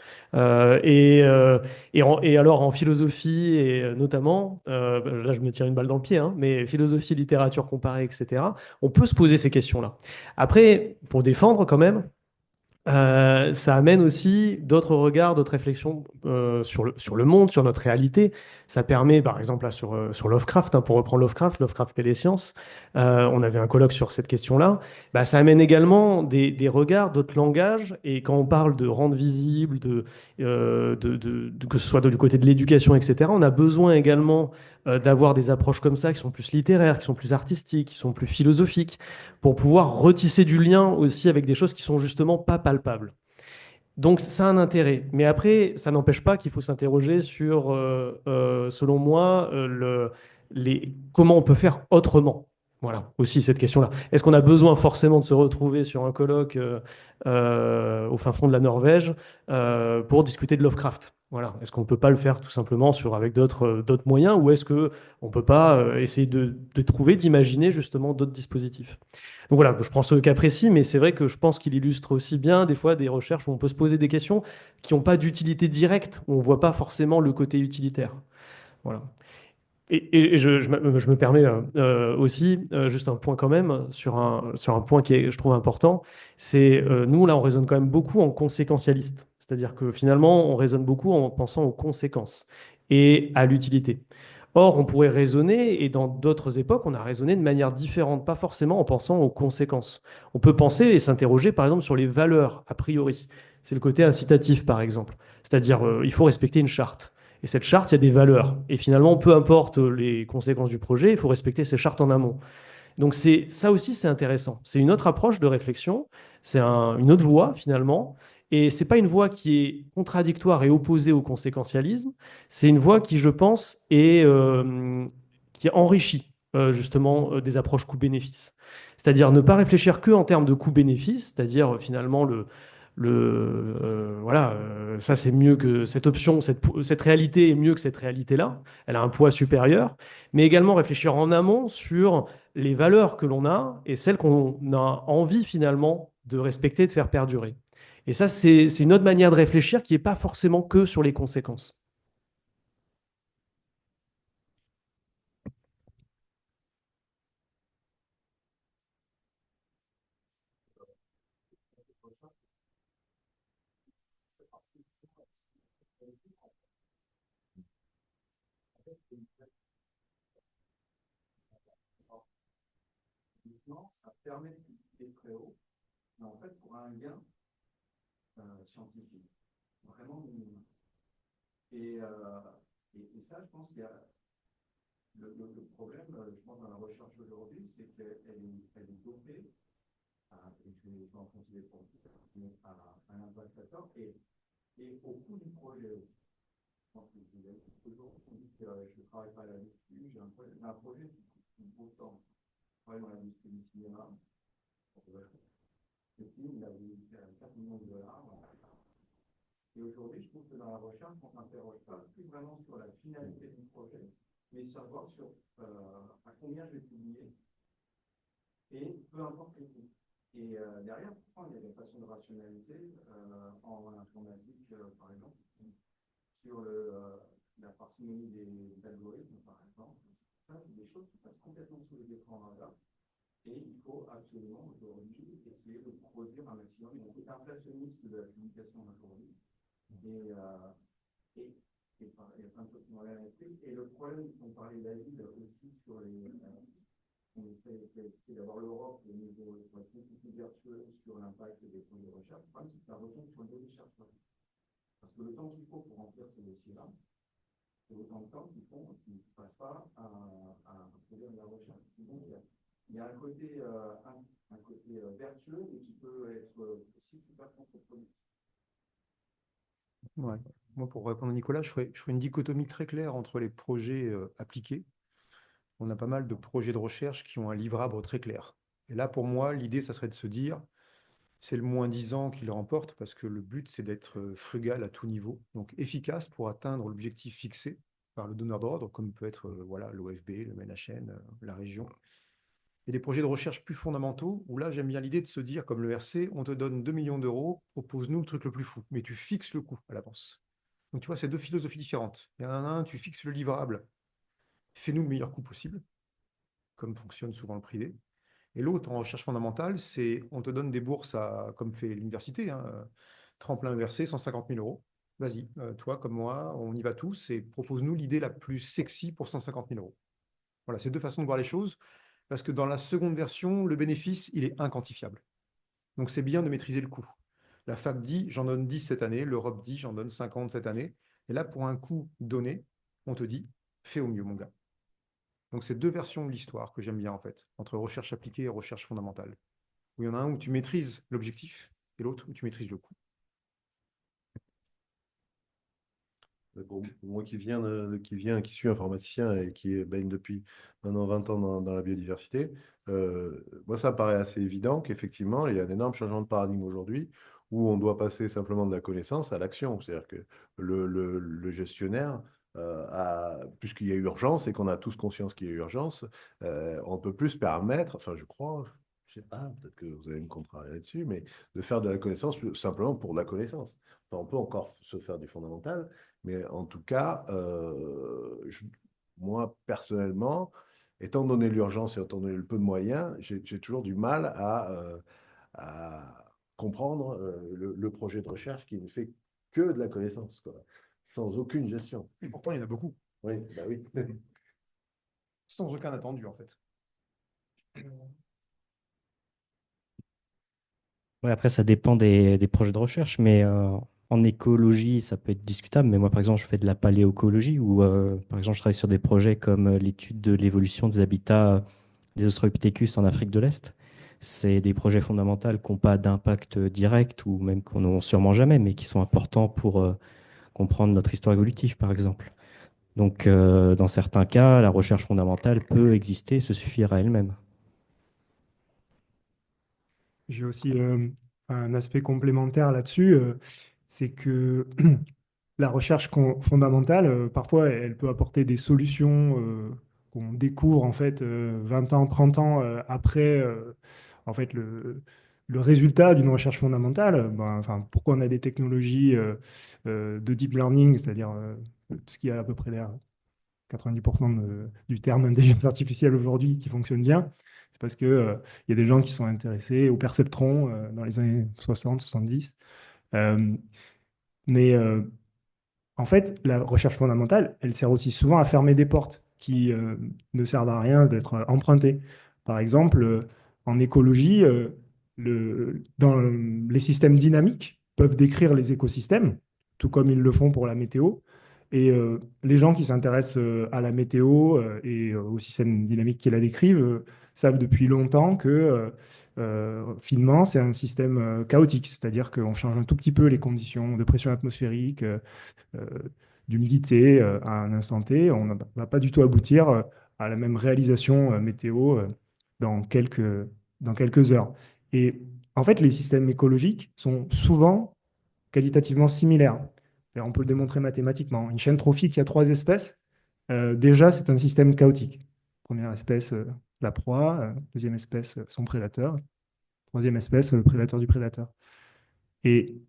Et alors, en philosophie, et notamment, là, je me tire une balle dans le pied, hein, mais philosophie, littérature comparée, etc., on peut se poser ces questions-là. Après, pour défendre quand même, ça amène aussi d'autres regards, d'autres réflexions sur le monde, sur notre réalité. Ça permet, par exemple, là, sur Lovecraft, hein, pour reprendre Lovecraft et les sciences, on avait un colloque sur cette question-là. Bah, ça amène également des regards, d'autres langages. Et quand on parle de rendre visible, que ce soit du côté de l'éducation, etc., on a besoin également d'avoir des approches comme ça qui sont plus littéraires, qui sont plus artistiques, qui sont plus philosophiques pour pouvoir retisser du lien aussi avec des choses qui sont justement pas palpables. Donc ça a un intérêt. Mais après, ça n'empêche pas qu'il faut s'interroger sur, selon moi, comment on peut faire autrement. Voilà, aussi cette question-là. Est-ce qu'on a besoin forcément de se retrouver sur un colloque au fin fond de la Norvège pour discuter de Lovecraft? Voilà. Est-ce qu'on ne peut pas le faire tout simplement avec d'autres moyens ou est-ce qu'on ne peut pas essayer de trouver, d'imaginer justement d'autres dispositifs? Donc voilà, je prends ce cas précis, mais c'est vrai que je pense qu'il illustre aussi bien des fois des recherches où on peut se poser des questions qui n'ont pas d'utilité directe, où on ne voit pas forcément le côté utilitaire. Voilà. Et je me permets aussi, juste un point quand même, sur un point qui est, je trouve, important, c'est, nous, là, on raisonne quand même beaucoup en conséquentialiste. C'est-à-dire que finalement, on raisonne beaucoup en pensant aux conséquences et à l'utilité. Or, on pourrait raisonner, et dans d'autres époques, on a raisonné de manière différente, pas forcément en pensant aux conséquences. On peut penser et s'interroger, par exemple, sur les valeurs, a priori. C'est le côté incitatif, par exemple. C'est-à-dire, il faut respecter une charte. Et cette charte, il y a des valeurs. Et finalement, peu importe les conséquences du projet, il faut respecter ces chartes en amont. Donc ça aussi, c'est intéressant. C'est une autre approche de réflexion, c'est une autre voie finalement. Et c'est pas une voie qui est contradictoire et opposée au conséquentialisme. C'est une voie qui, je pense, qui enrichit justement des approches coût-bénéfice. C'est-à-dire ne pas réfléchir que en termes de coût-bénéfice, c'est-à-dire finalement voilà, ça c'est mieux que cette option, cette réalité est mieux que cette réalité-là. Elle a un poids supérieur, mais également réfléchir en amont sur les valeurs que l'on a et celles qu'on a envie finalement de respecter, de faire perdurer. Et ça, c'est une autre manière de réfléchir qui n'est pas forcément que sur les conséquences. Ça permet de très haut, mais en fait, pour un gain scientifique, vraiment minime. Et, euh, et ça, je pense qu'il y a le problème, je pense, dans la recherche aujourd'hui, c'est qu'elle est dopée, et je vais en continuer pour à un impact facteur, et au coût du projet. Je pense que vous avez toujours dit que je ne travaille pas là-dessus, j'ai un projet qui coûte autant. Je travaille dans l'industrie du cinéma. Le film, il a voulu faire 4 millions de dollars. Et aujourd'hui, je trouve que dans la recherche, on ne s'interroge pas plus vraiment sur la finalité du projet, mais savoir sur à combien je vais publier, et peu importe les coûts. Et derrière, il y a des façons de rationaliser en informatique, par exemple, sur la parcimonie des algorithmes, par exemple. Ça, c'est des choses qui passent complètement sous les écrans radars. Et il faut absolument aujourd'hui essayer de produire un maximum. Il y a un côté inflationniste de la publication aujourd'hui. Et, il y a plein de choses qui m'ont l'air écrites. Et le problème, on parlait d'Avid aussi sur c'est d'avoir l'Europe au niveau beaucoup plus vertueux sur l'impact des fonds de recherche. Le problème, c'est que ça retombe sur le chercheurs. Parce que le temps qu'il faut pour remplir ces dossiers-là, c'est autant de temps qu'ils ne passent pas à produire de la recherche. Donc, il y a un côté vertueux, mais qui peut être aussi super contre-productif. Ouais. Moi, pour répondre à Nicolas, je ferais une dichotomie très claire entre les projets appliqués. On a pas mal de projets de recherche qui ont un livrable très clair. Et là, pour moi, l'idée, ça serait de se dire, c'est le -10 qui le remporte, parce que le but, c'est d'être frugal à tout niveau, donc efficace pour atteindre l'objectif fixé par le donneur d'ordre, comme peut être voilà, l'OFB, le MNHN, la région. Et des projets de recherche plus fondamentaux, où là, j'aime bien l'idée de se dire, comme le RC, on te donne 2 millions d'euros, propose-nous le truc le plus fou, mais tu fixes le coût à l'avance. Donc, tu vois, c'est deux philosophies différentes. Il y en a un, tu fixes le livrable, fais-nous le meilleur coût possible, comme fonctionne souvent le privé. Et l'autre, en recherche fondamentale, c'est on te donne des bourses, comme fait l'université, hein, tremplin versé, 150 000 euros. Vas-y, toi comme moi, on y va tous et propose-nous l'idée la plus sexy pour 150 000 euros. Voilà, c'est deux façons de voir les choses, parce que dans la seconde version, le bénéfice, il est inquantifiable. Donc c'est bien de maîtriser le coût. La fac dit, j'en donne 10 cette année, l'Europe dit, j'en donne 50 cette année. Et là, pour un coût donné, on te dit, fais au mieux, mon gars. Donc, c'est deux versions de l'histoire que j'aime bien, en fait, entre recherche appliquée et recherche fondamentale. Où il y en a un où tu maîtrises l'objectif et l'autre où tu maîtrises le coût. Pour moi qui suis informaticien et qui baigne depuis maintenant 20 ans dans la biodiversité, moi, ça me paraît assez évident qu'effectivement, il y a un énorme changement de paradigme aujourd'hui où on doit passer simplement de la connaissance à l'action. C'est-à-dire que le gestionnaire, puisqu'il y a urgence et qu'on a tous conscience qu'il y a urgence, on ne peut plus se permettre, enfin, je crois, je ne sais pas, peut-être que vous allez me contrarier là-dessus, mais de faire de la connaissance simplement pour la connaissance. Enfin, on peut encore se faire du fondamental, mais en tout cas, moi, personnellement, étant donné l'urgence et étant donné le peu de moyens, j'ai toujours du mal à comprendre le projet de recherche qui ne fait que de la connaissance, quoi, sans aucune gestion. Et pourtant, il y en a beaucoup. Oui, bah oui. Sans aucun attendu, en fait. Ouais, après, ça dépend des projets de recherche, mais en écologie, ça peut être discutable. Mais moi, par exemple, je fais de la paléoécologie, où, par exemple, je travaille sur des projets comme l'étude de l'évolution des habitats des Australopithecus en Afrique de l'Est. C'est des projets fondamentaux qui n'ont pas d'impact direct, ou même qu'on n'aura sûrement jamais, mais qui sont importants pour comprendre notre histoire évolutive, par exemple. Donc, dans certains cas, la recherche fondamentale peut exister et se suffire à elle-même. J'ai aussi un aspect complémentaire là-dessus, c'est que la recherche fondamentale, parfois, elle peut apporter des solutions qu'on découvre en fait 20 ans, 30 ans après en fait, le résultat d'une recherche fondamentale. Ben, enfin, pourquoi on a des technologies de deep learning, c'est-à-dire ce qui a à peu près l'air 90% du terme intelligence artificielle aujourd'hui qui fonctionne bien, c'est parce qu'il y a des gens qui sont intéressés au perceptron dans les années 60, 70. Mais en fait, la recherche fondamentale, elle sert aussi souvent à fermer des portes qui ne servent à rien d'être empruntées. Par exemple, en écologie, dans les systèmes dynamiques peuvent décrire les écosystèmes, tout comme ils le font pour la météo. Et les gens qui s'intéressent à la météo et au système dynamique qui la décrivent savent depuis longtemps que finement, c'est un système chaotique, c'est-à-dire qu'on change un tout petit peu les conditions de pression atmosphérique, d'humidité à un instant T, on ne va pas du tout aboutir à la même réalisation météo dans quelques heures. Et en fait, les systèmes écologiques sont souvent qualitativement similaires. Et on peut le démontrer mathématiquement. Une chaîne trophique, il y a 3 espèces. Déjà, c'est un système chaotique. Première espèce, la proie. Deuxième espèce, son prédateur. Troisième espèce, le prédateur du prédateur. Et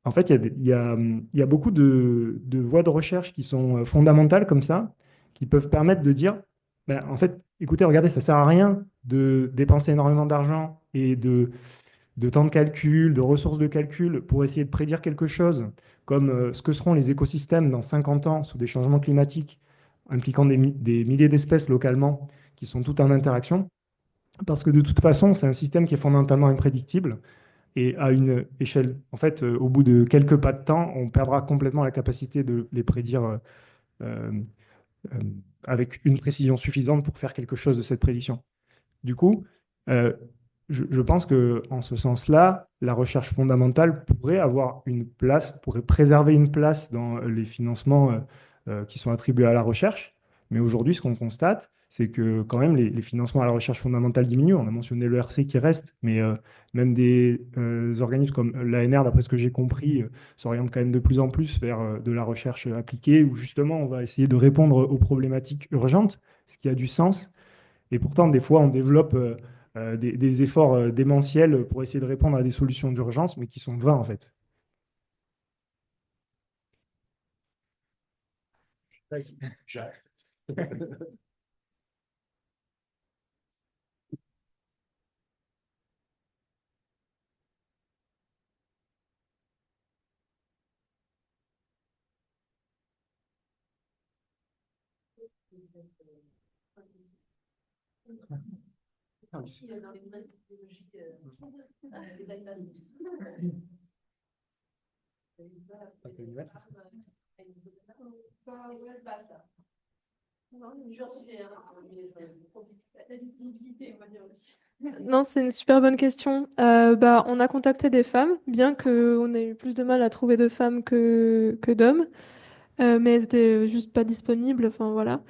en fait, il y a beaucoup de voies de recherche qui sont fondamentales comme ça, qui peuvent permettre de dire, ben, en fait, écoutez, regardez, ça ne sert à rien de dépenser énormément d'argent et de temps de calcul, de ressources de calcul pour essayer de prédire quelque chose, comme ce que seront les écosystèmes dans 50 ans sous des changements climatiques impliquant des milliers d'espèces localement qui sont toutes en interaction. Parce que de toute façon, c'est un système qui est fondamentalement imprédictible. Et à une échelle, en fait, au bout de quelques pas de temps, on perdra complètement la capacité de les prédire euh, euh, avec une précision suffisante pour faire quelque chose de cette prédiction. Du coup, euh, je pense que en ce sens-là, la recherche fondamentale pourrait avoir une place, pourrait préserver une place dans les financements qui sont attribués à la recherche. Mais aujourd'hui, ce qu'on constate, c'est que quand même les financements à la recherche fondamentale diminuent. On a mentionné l'ERC qui reste, mais même des organismes comme l'ANR, d'après ce que j'ai compris, s'orientent quand même de plus en plus vers de la recherche appliquée, où justement on va essayer de répondre aux problématiques urgentes, ce qui a du sens. Et pourtant, des fois, on développe des efforts démentiels pour essayer de répondre à des solutions d'urgence, mais qui sont vains, en fait. J'arrête. Non, c'est une super bonne question. Bah, on a contacté des femmes, bien qu'on ait eu plus de mal à trouver de femmes que d'hommes, mais elles étaient juste pas disponibles. Enfin voilà.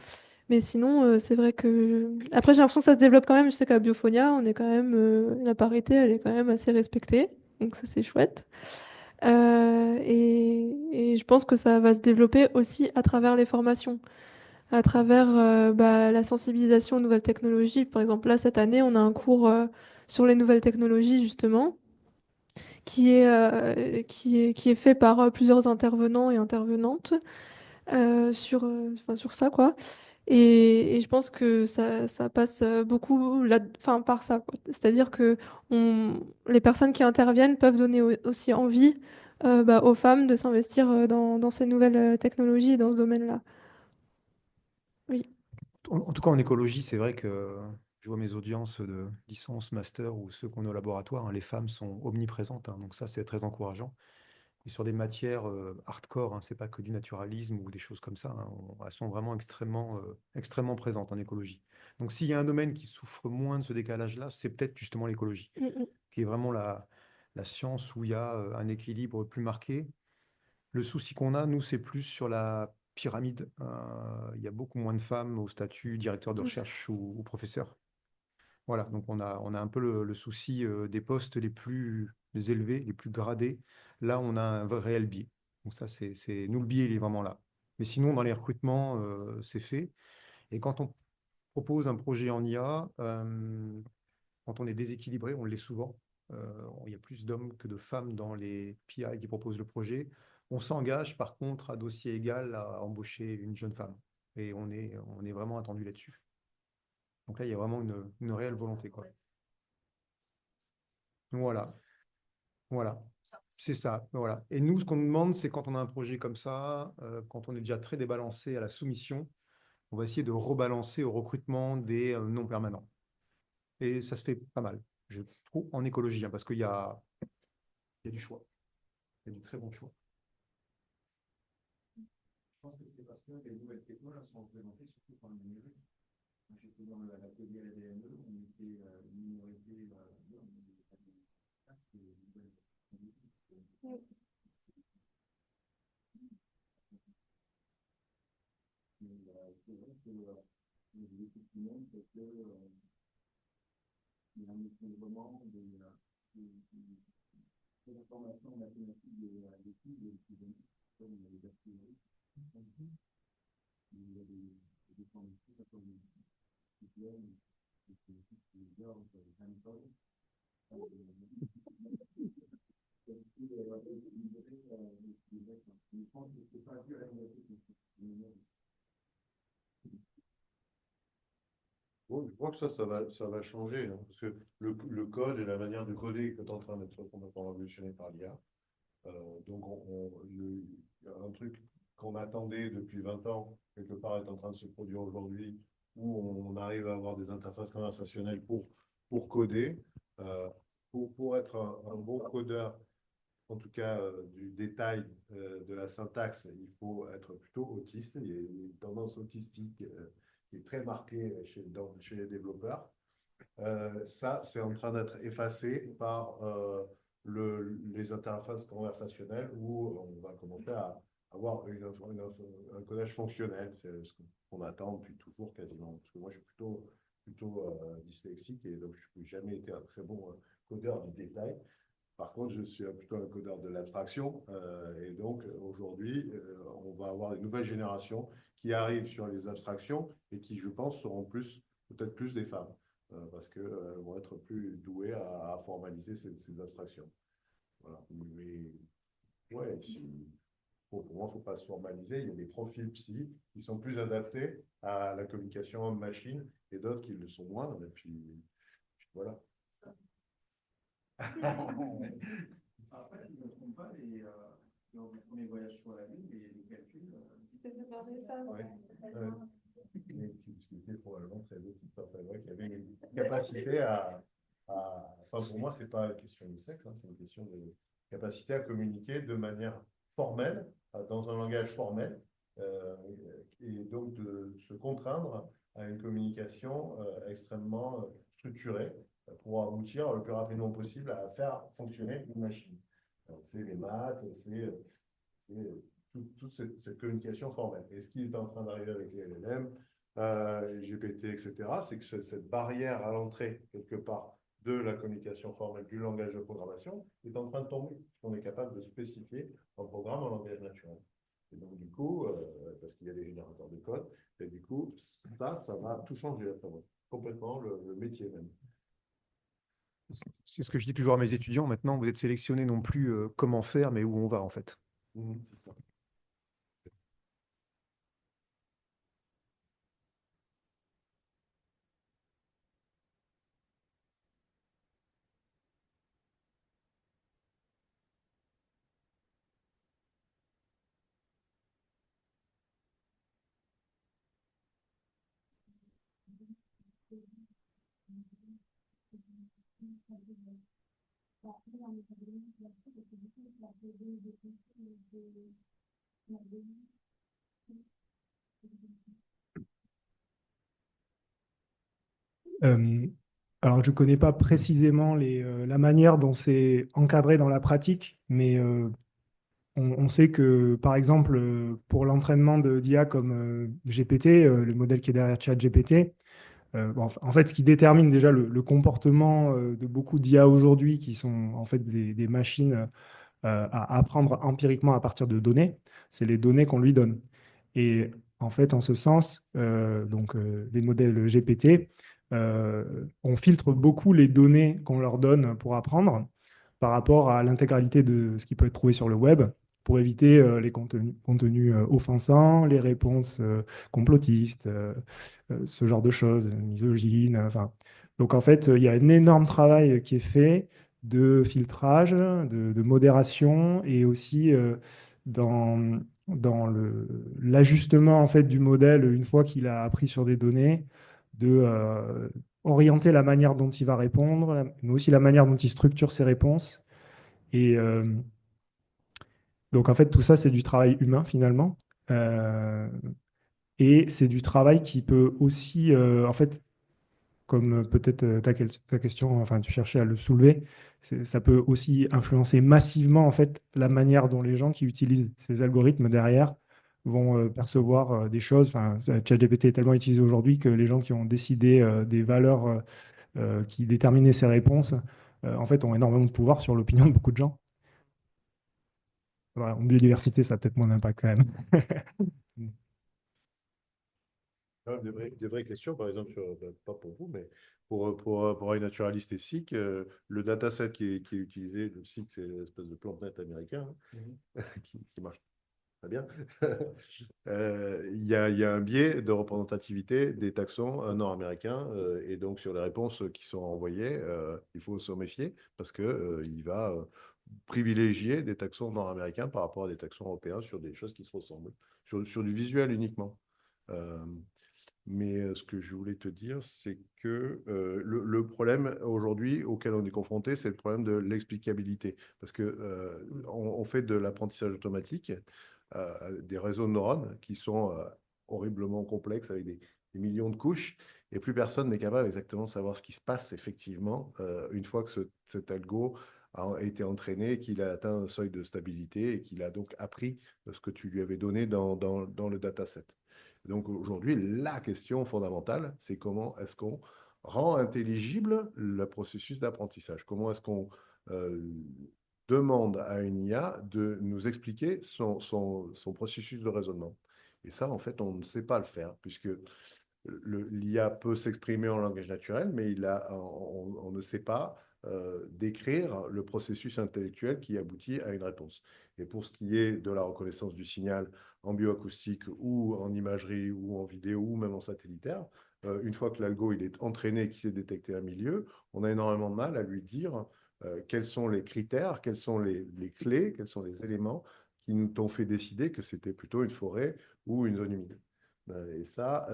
Mais sinon, c'est vrai que. Après, j'ai l'impression que ça se développe quand même. Je sais qu'à Biophonia, on est quand même. La parité, elle est quand même assez respectée. Donc, ça, c'est chouette. Et je pense que ça va se développer aussi à travers les formations, à travers bah, la sensibilisation aux nouvelles technologies. Par exemple, là, cette année, on a un cours sur les nouvelles technologies, justement, qui est fait par plusieurs intervenants et intervenantes enfin, sur ça, quoi. Et je pense que ça passe beaucoup enfin, par ça, quoi. C'est-à-dire que les personnes qui interviennent peuvent donner aussi envie bah, aux femmes de s'investir dans ces nouvelles technologies et dans ce domaine-là. Oui. En tout cas, en écologie, c'est vrai que je vois mes audiences de licence, master ou ceux qu'on a au laboratoire, hein, les femmes sont omniprésentes, hein, donc ça, c'est très encourageant. Et sur des matières hardcore, hein, c'est pas que du naturalisme ou des choses comme ça, hein, elles sont vraiment extrêmement présentes en écologie. Donc s'il y a un domaine qui souffre moins de ce décalage-là, c'est peut-être justement l'écologie, Mm, mm. qui est vraiment la science où il y a un équilibre plus marqué. Le souci qu'on a, nous, c'est plus sur la pyramide. Il y a beaucoup moins de femmes au statut directeur de Oui. recherche ou professeur. Voilà, donc on a un peu le souci des postes les plus élevés, les plus gradés. Là, on a un réel biais. Donc ça, nous, le biais, il est vraiment là. Mais sinon, dans les recrutements, c'est fait. Et quand on propose un projet en IA, quand on est déséquilibré, on l'est souvent. Il y a plus d'hommes que de femmes dans les PI qui proposent le projet. On s'engage, par contre, à dossier égal à embaucher une jeune femme. Et on est vraiment attendu là-dessus. Donc là, il y a vraiment une réelle volonté, quoi. Voilà, voilà. C'est ça, voilà. Et nous, ce qu'on nous demande, c'est quand on a un projet comme ça, quand on est déjà très débalancé à la soumission, on va essayer de rebalancer au recrutement des non permanents. Et ça se fait pas mal, je trouve, en écologie, hein, parce qu'il y a du choix. Il y a du très bon choix. Je pense que c'est parce que les nouvelles technologies sont implémentées surtout par le numérique. Moi, j'étais dans l'atelier ADME, on était une minorité, c'est une nouvelle technologie. Mais c'est vrai que les équipes humaines, c'est que il y a un effondrement des informations mathématiques des études et qui viennent comme les bactéries. Il y a des formations comme les diplômes, les George Hancock. Je pense que c'est pas dû à la Bon, je crois que ça va changer, hein, parce que le code et la manière de coder est en train d'être complètement révolutionné par l'IA. Donc, il y a un truc qu'on attendait depuis 20 ans, quelque part, est en train de se produire aujourd'hui, où on arrive à avoir des interfaces conversationnelles pour pour coder. Euh, pour être un bon codeur, en tout cas du détail de la syntaxe, il faut être plutôt autiste. Il y a une tendance autistique qui est très marquée chez les développeurs. Ça, c'est en train d'être effacé par les interfaces conversationnelles où on va commencer à avoir un codage fonctionnel. C'est ce qu'on attend depuis toujours quasiment. Parce que moi, je suis plutôt dyslexique et donc je n'ai jamais été un très bon codeur du détail. Par contre, je suis plutôt un codeur de l'abstraction. Et donc, aujourd'hui, on va avoir une nouvelle génération qui arrive sur les abstractions et qui, je pense, seront peut-être plus des femmes. Parce qu'elles vont être plus douées à formaliser ces abstractions. Voilà. Mais ouais, pour moi, il ne faut pas se formaliser. Il y a des profils psy qui sont plus adaptés à la communication homme-machine et d'autres qui le sont moins. Et puis voilà. Après, si je ne me trompe pas, lors du premier voyage sur la Lune, les calculs. C'était par des femmes. Ouais. Qui était probablement très autiste. Enfin, ouais, qui avait une capacité enfin, pour moi, ce n'est pas une question de sexe, hein, c'est une question de capacité à communiquer de manière formelle, dans un langage formel, et donc de se contraindre à une communication extrêmement structurée pour aboutir le plus rapidement possible à faire fonctionner une machine. C'est les maths, c'est toute cette communication formelle. Et ce qui est en train d'arriver avec les LLM, GPT, etc., c'est que cette barrière à l'entrée, quelque part, de la communication formelle, du langage de programmation, est en train de tomber. On est capable de spécifier un programme en langage naturel. Et donc, du coup, parce qu'il y a des générateurs de code, et du coup, ça va tout changer après, complètement le métier même. C'est ce que je dis toujours à mes étudiants. Maintenant, vous êtes sélectionnés non plus comment faire, mais où on va, en fait. C'est ça. Alors, je ne connais pas précisément la manière dont c'est encadré dans la pratique, mais on sait que, par exemple, pour l'entraînement d'IA comme GPT, le modèle qui est derrière ChatGPT, bon, en fait, ce qui détermine déjà le comportement de beaucoup d'IA aujourd'hui, qui sont en fait des machines à apprendre empiriquement à partir de données, c'est les données qu'on lui donne. Et en fait, en ce sens, les modèles GPT, on filtre beaucoup les données qu'on leur donne pour apprendre par rapport à l'intégralité de ce qui peut être trouvé sur le web, pour éviter les contenus offensants, les réponses complotistes, ce genre de choses, misogynes. Enfin. Donc en fait, il y a un énorme travail qui est fait de filtrage, de modération et aussi dans l'ajustement en fait, du modèle une fois qu'il a appris sur des données, de orienter la manière dont il va répondre, mais aussi la manière dont il structure ses réponses. Et donc en fait, tout ça, c'est du travail humain finalement. Et c'est du travail qui peut aussi, en fait, comme peut-être ta question, enfin tu cherchais à le soulever, ça peut aussi influencer massivement en fait la manière dont les gens qui utilisent ces algorithmes derrière vont percevoir des choses. Enfin, ChatGPT est tellement utilisé aujourd'hui que les gens qui ont décidé des valeurs qui déterminaient ces réponses, en fait, ont énormément de pouvoir sur l'opinion de beaucoup de gens. Voilà, en biodiversité, ça a peut-être moins d'impact quand même. Des vraies questions, par exemple, pas pour vous, mais pour un naturaliste et SIC, le dataset qui est utilisé, le SIC, c'est l'espèce de PlantNet américain qui marche très bien. Il y a un biais de représentativité des taxons nord-américains, et donc sur les réponses qui sont envoyées, il faut s'en méfier parce qu'il va privilégier des taxons nord-américains par rapport à des taxons européens sur des choses qui se ressemblent, sur du visuel uniquement. Mais ce que je voulais te dire, c'est que le problème aujourd'hui auquel on est confronté, c'est le problème de l'explicabilité. Parce que on fait de l'apprentissage automatique, des réseaux de neurones qui sont horriblement complexes avec des millions de couches, et plus personne n'est capable exactement de savoir ce qui se passe effectivement une fois que cet algo a été entraîné, qu'il a atteint un seuil de stabilité et qu'il a donc appris ce que tu lui avais donné dans le dataset. Donc aujourd'hui, la question fondamentale, c'est comment est-ce qu'on rend intelligible le processus d'apprentissage? Comment est-ce qu'on euh, demande à une IA de nous expliquer son processus de raisonnement? Et ça, en fait, on ne sait pas le faire, puisque l'IA peut s'exprimer en langage naturel, mais on ne sait pas décrire le processus intellectuel qui aboutit à une réponse. Et pour ce qui est de la reconnaissance du signal en bioacoustique ou en imagerie ou en vidéo ou même en satellitaire, une fois que l'algo il est entraîné, qu'il sait détecter un milieu, on a énormément de mal à lui dire quels sont les critères, quelles sont les clés, quels sont les éléments qui nous ont fait décider que c'était plutôt une forêt ou une zone humide. Et ça,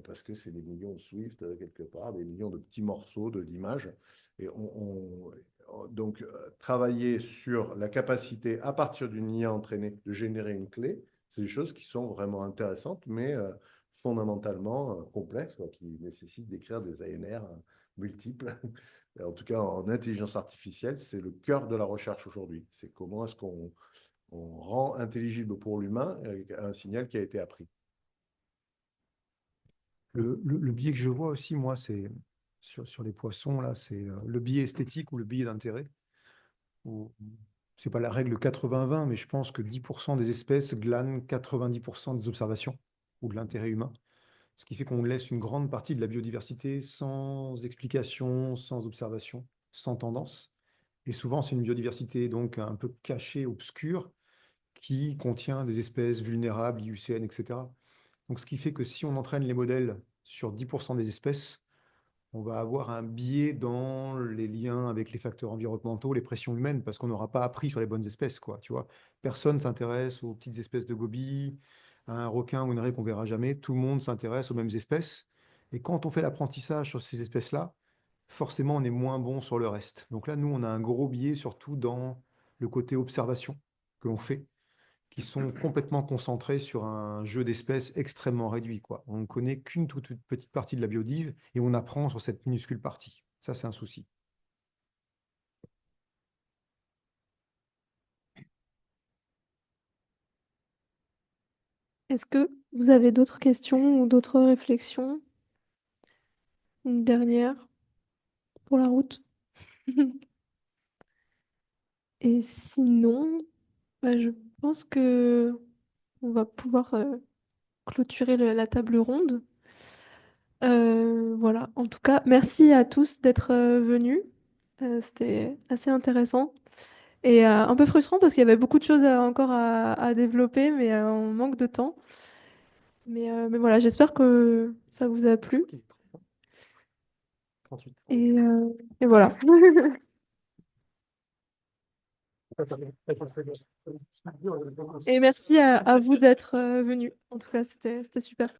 parce que c'est des millions de Swift quelque part, des millions de petits morceaux d'images. Et donc, travailler sur la capacité, à partir d'une IA entraînée, de générer une clé, c'est des choses qui sont vraiment intéressantes, mais fondamentalement complexes, quoi, qui nécessitent d'écrire des ANR multiples. En tout cas, en intelligence artificielle, c'est le cœur de la recherche aujourd'hui. C'est comment est-ce qu'on rend intelligible pour l'humain un signal qui a été appris. Le biais que je vois aussi, moi, c'est sur les poissons, là, c'est le biais esthétique ou le biais d'intérêt. C'est pas la règle 80-20, mais je pense que 10% des espèces glanent 90% des observations ou de l'intérêt humain. Ce qui fait qu'on laisse une grande partie de la biodiversité sans explication, sans observation, sans tendance. Et souvent, c'est une biodiversité donc un peu cachée, obscure, qui contient des espèces vulnérables, IUCN, etc. Donc, ce qui fait que si on entraîne les modèles sur 10% des espèces, on va avoir un biais dans les liens avec les facteurs environnementaux, les pressions humaines, parce qu'on n'aura pas appris sur les bonnes espèces, quoi, tu vois. Personne ne s'intéresse aux petites espèces de gobies, à un requin ou une raie qu'on verra jamais. Tout le monde s'intéresse aux mêmes espèces. Et quand on fait l'apprentissage sur ces espèces-là, forcément, on est moins bon sur le reste. Donc là, nous, on a un gros biais, surtout dans le côté observation que l'on fait, qui sont complètement concentrés sur un jeu d'espèces extrêmement réduit, quoi. On ne connaît qu'une toute petite partie de la biodive et on apprend sur cette minuscule partie. Ça, c'est un souci. Est-ce que vous avez d'autres questions ou d'autres réflexions? Une dernière pour la route? Et sinon, bah, je pense que on va pouvoir clôturer la table ronde. Voilà. En tout cas, merci à tous d'être venus. C'était assez intéressant et un peu frustrant parce qu'il y avait beaucoup de choses encore à développer, mais on manque de temps. Mais voilà, j'espère que ça vous a plu. 38. Et voilà. Et merci à vous d'être venus. En tout cas, c'était super.